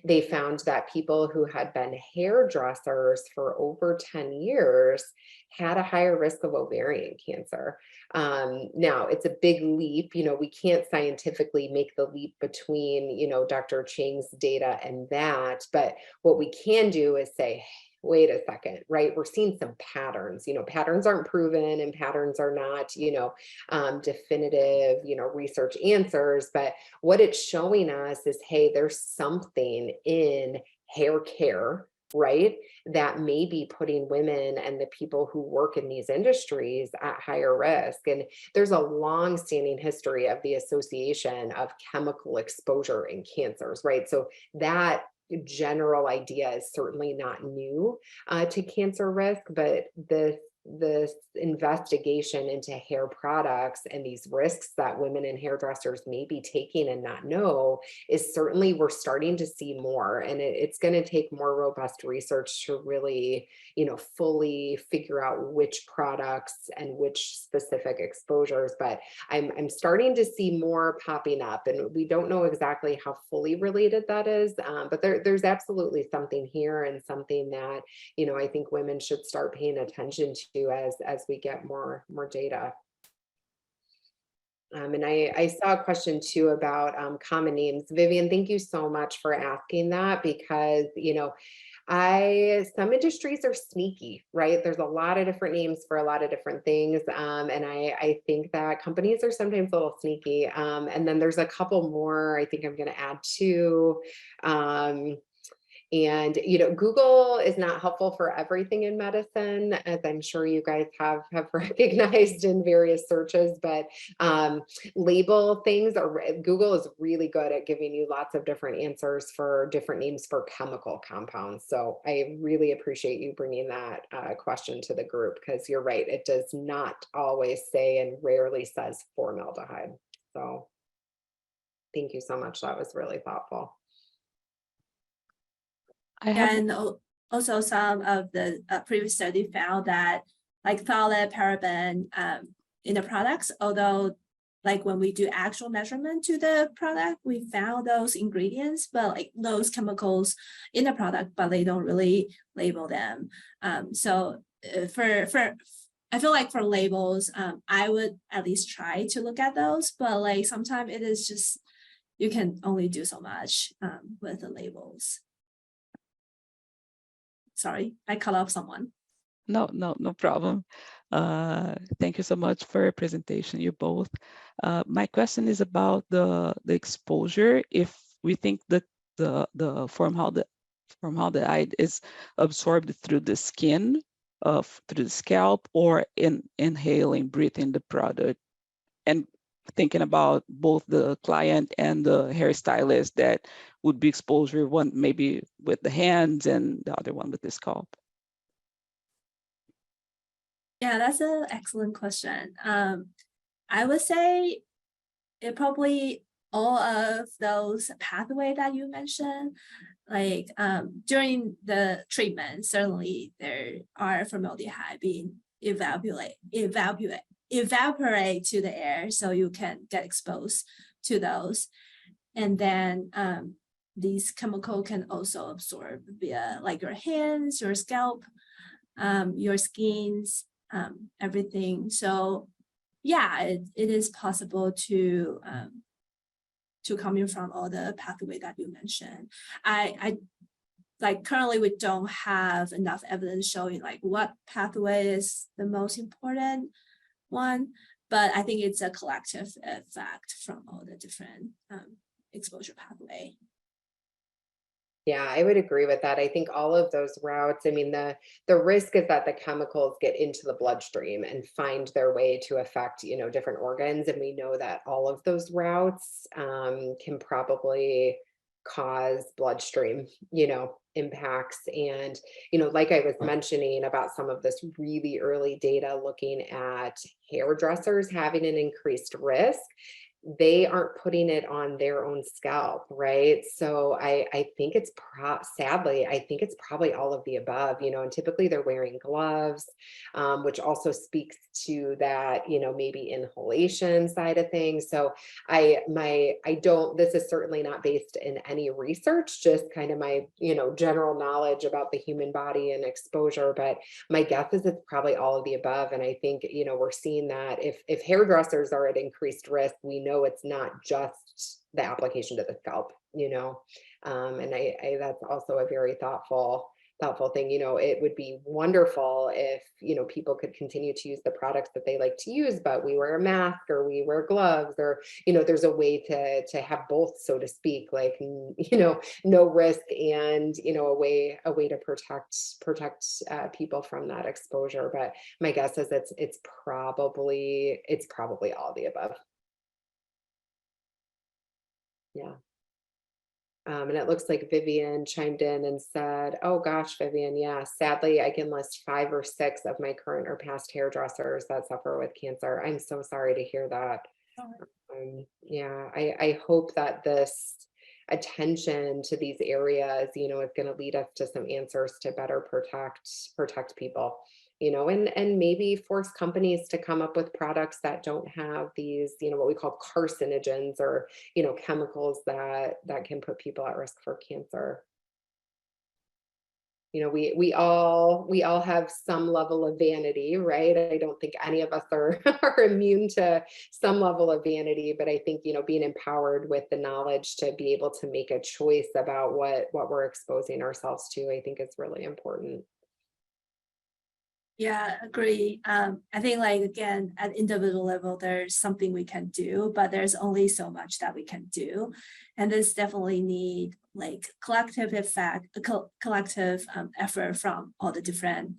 they found that people who had been hairdressers for over 10 years had a higher risk of ovarian cancer. Now, it's a big leap. We can't scientifically make the leap between, Dr. Chang's data and that. But what we can do is say, wait a second, right? We're seeing some patterns. Patterns aren't proven and patterns are not, definitive, research answers. But what it's showing us is, hey, there's something in hair care right? That may be putting women and the people who work in these industries at higher risk. And there's a long-standing history of the association of chemical exposure in cancers, right? So that general idea is certainly not new to cancer risk, but this investigation into hair products and these risks that women and hairdressers may be taking and not know is certainly, we're starting to see more, and it's going to take more robust research to really, fully figure out which products and which specific exposures. But I'm starting to see more popping up, and we don't know exactly how fully related that is, but there's absolutely something here, and something that I think women should start paying attention to as we get more data. And I saw a question too about common names. Vivian, thank you so much for asking that, because some industries are sneaky, right? There's a lot of different names for a lot of different things. And I think that companies are sometimes a little sneaky. And then there's a couple more I think I'm going to add to. And Google is not helpful for everything in medicine, as I'm sure you guys have recognized in various searches. But label things, Google is really good at giving you lots of different answers for different names for chemical compounds. So I really appreciate you bringing that question to the group, because you're right, it does not always say, and rarely says, formaldehyde. So thank you so much. That was really thoughtful. And also some of the previous study found that like phthalate, paraben in the products, although like when we do actual measurement to the product, we found those ingredients, but like those chemicals in the product, but they don't really label them. So for I feel like for labels, I would at least try to look at those, but like sometimes it is just, you can only do so much with the labels. Sorry, I cut off someone. No problem. Thank you so much for your presentation, you both. My question is about the exposure. If we think that the formaldehyde is absorbed through the skin, through the scalp, or inhaling, breathing the product, and thinking about both the client and the hairstylist, that would be exposure, one maybe with the hands and the other one with the scalp. Yeah, that's an excellent question. I would say it probably all of those pathway that you mentioned, like during the treatment, certainly there are formaldehyde being evaporate to the air, so you can get exposed to those. And then these chemical can also absorb via like your hands, your scalp, your skins, everything. So yeah, it is possible to coming from all the pathway that you mentioned. I like currently we don't have enough evidence showing like what pathway is the most important one, but I think it's a collective effect from all the different exposure pathway. Yeah, I would agree with that. I think all of those routes, I mean, the risk is that the chemicals get into the bloodstream and find their way to affect, different organs. And we know that all of those routes can probably cause bloodstream, impacts. And, like I was mentioning about some of this really early data looking at hairdressers having an increased risk, they aren't putting it on their own scalp, right? So I think it's sadly, I think it's probably all of the above, and typically they're wearing gloves, which also speaks to that, maybe inhalation side of things. So this is certainly not based in any research, just kind of my, general knowledge about the human body and exposure. But my guess is it's probably all of the above. And I think, we're seeing that if hairdressers are at increased risk, we know it's not just the application to the scalp, and I that's also a very thoughtful thoughtful thing. You know, it would be wonderful if, you know, people could continue to use the products that they like to use, but we wear a mask or we wear gloves, or, you know, there's a way to have both, so to speak, like, you know, no risk and, you know, a way to protect people from that exposure. But my guess is it's probably all of the above. Yeah. And it looks like Vivian chimed in and said, oh gosh, Vivian, yeah, sadly, I can list 5 or 6 of my current or past hairdressers that suffer with cancer. I'm so sorry to hear that. Yeah, I hope that this attention to these areas, you know, is going to lead us to some answers to better protect people, you know, and maybe force companies to come up with products that don't have these, you know, what we call carcinogens, or, you know, chemicals that can put people at risk for cancer. You know, we all have some level of vanity, right? I don't think any of us are are immune to some level of vanity, but I think, you know, being empowered with the knowledge to be able to make a choice about what we're exposing ourselves to, I think is really important. Yeah, agree. I think, like, again, at individual level, there's something we can do, but there's only so much that we can do. And this definitely need like collective effect, collective effort from all the different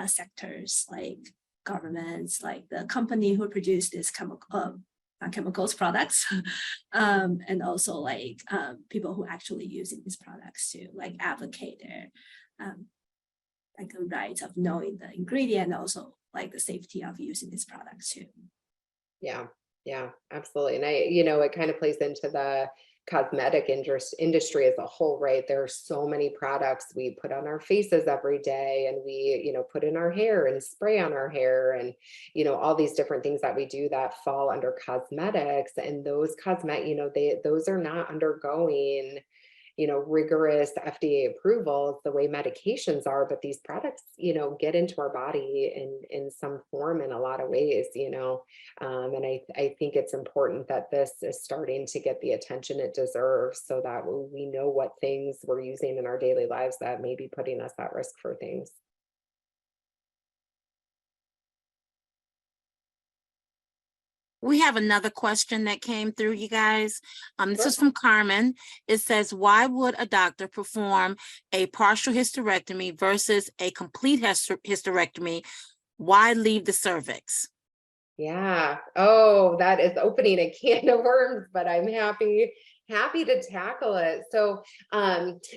sectors, like governments, like the company who produce this chemicals products, and also like people who actually using these products to like advocate their like the right of knowing the ingredient, also like the safety of using these products too. Yeah, absolutely. And you know, it kind of plays into the cosmetic industry as a whole, right? There are so many products we put on our faces every day, and we, you know, put in our hair and spray on our hair, and, you know, all these different things that we do that fall under cosmetics. And those you know, those are not undergoing, you know, rigorous FDA approvals the way medications are, but these products, you know, get into our body in some form in a lot of ways, you know. And I think it's important that this is starting to get the attention it deserves, so that we know what things we're using in our daily lives that may be putting us at risk for things. We have another question that came through, you guys. This Sure. is from Carmen. It says, why would a doctor perform a partial hysterectomy versus a complete hysterectomy? Why leave the cervix? Yeah. Oh, that is opening a can of worms, but I'm happy to tackle it. So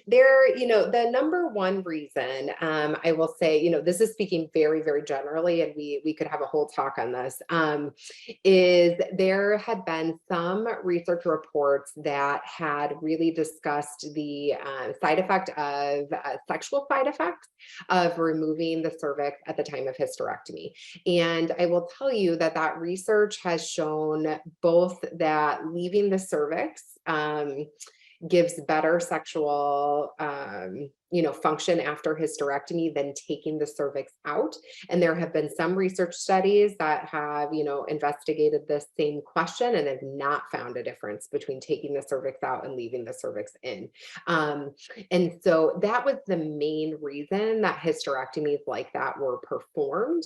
there, you know, the number one reason, I will say, you know, this is speaking very, very generally, and we could have a whole talk on this, is there had been some research reports that had really discussed the sexual side effects of removing the cervix at the time of hysterectomy. And I will tell you that research has shown both that leaving the cervix gives better sexual you know, function after hysterectomy than taking the cervix out. And there have been some research studies that have, you know, investigated this same question and have not found a difference between taking the cervix out and leaving the cervix in. And so that was the main reason that hysterectomies like that were performed.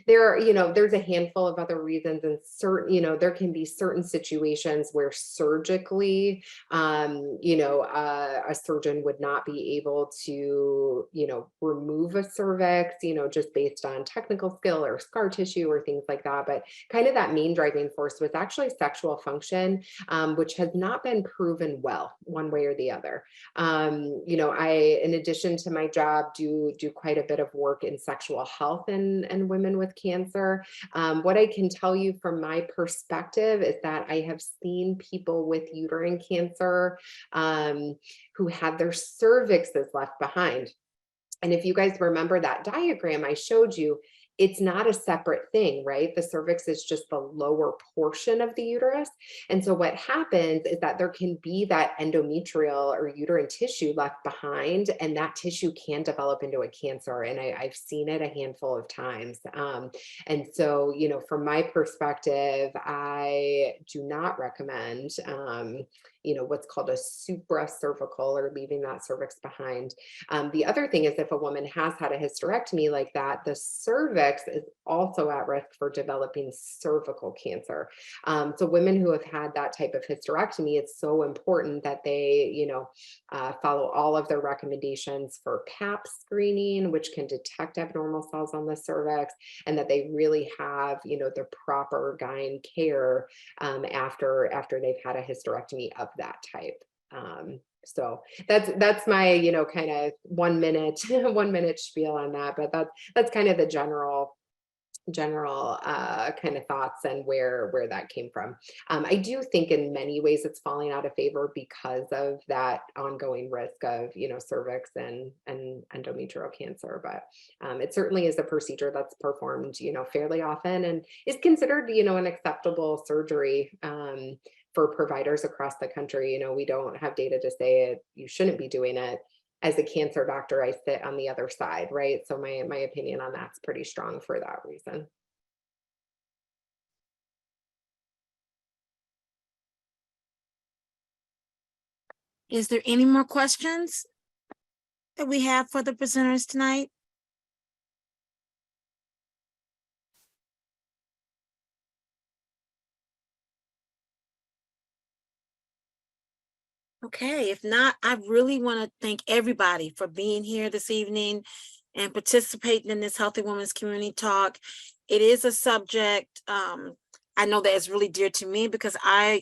There, you know, there's a handful of other reasons, and certain, you know, there can be certain situations where surgically, you know, a surgeon would not be able to, you know, remove a cervix, you know, just based on technical skill or scar tissue or things like that. But kind of that main driving force was actually sexual function, which has not been proven well one way or the other. You know, I, in addition to my job, do quite a bit of work in sexual health and women with cancer. What I can tell you from my perspective is that I have seen people with uterine cancer who had their cervixes left behind. And if you guys remember that diagram I showed you, it's not a separate thing, right? The cervix is just the lower portion of the uterus. And so what happens is that there can be that endometrial or uterine tissue left behind, and that tissue can develop into a cancer. And I've seen it a handful of times. And so, you know, from my perspective, I do not recommend, what's called a supracervical, or leaving that cervix behind. The other thing is, if a woman has had a hysterectomy like that, the cervix is also at risk for developing cervical cancer. So women who have had that type of hysterectomy, it's so important that they, follow all of their recommendations for Pap screening, which can detect abnormal cells on the cervix, and that they really have, the proper gyne care after they've had a hysterectomy of that type. So that's my, kind of 1 minute, 1 minute spiel on that, but that's kind of the general kind of thoughts and where that came from. I do think in many ways it's falling out of favor because of that ongoing risk of, cervix and endometrial cancer. But it certainly is a procedure that's performed, fairly often, and is considered, an acceptable surgery for providers across the country. We don't have data to say you shouldn't be doing it. As a cancer doctor, I sit on the other side, right? So my opinion on that's pretty strong for that reason. Is there any more questions that we have for the presenters tonight? Okay, if not, I really want to thank everybody for being here this evening and participating in this Healthy Women's Community Talk. It is a subject I know that is really dear to me, because I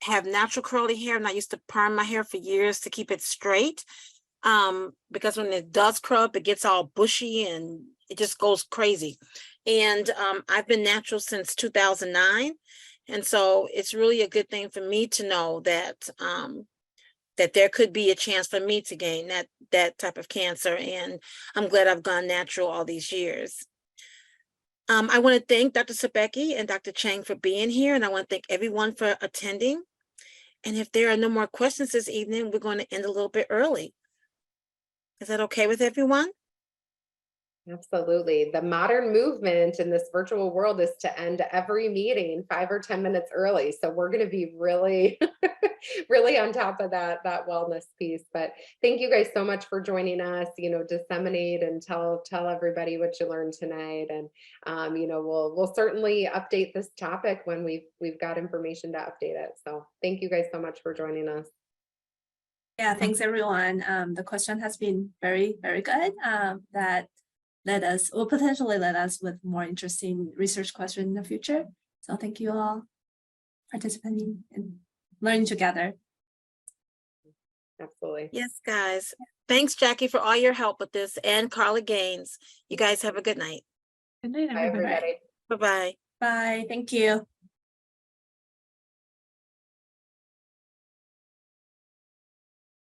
have natural curly hair, and I used to perm my hair for years to keep it straight. Because when it does curl up, it gets all bushy and it just goes crazy. And I've been natural since 2009. And so it's really a good thing for me to know that that there could be a chance for me to gain that type of cancer. And I'm glad I've gone natural all these years. I want to thank Dr. Sabeki and Dr. Chang for being here, and I want to thank everyone for attending. And if there are no more questions this evening, we're going to end a little bit early. Is that okay with everyone? Absolutely. The modern movement in this virtual world is to end every meeting 5 or 10 minutes early. So we're going to be really, really on top of that wellness piece. But thank you guys so much for joining us. Disseminate and tell everybody what you learned tonight. And we'll certainly update this topic when we've got information to update it. So thank you guys so much for joining us. Yeah, thanks everyone. The question has been very, very good. That will potentially let us with more interesting research questions in the future. So thank you all participating and learning together. Absolutely. Yes, guys. Thanks, Jackie, for all your help with this, and Carla Gaines. You guys have a good night. Good night, Bye, everybody. everybody. Bye-bye. Bye. Thank you.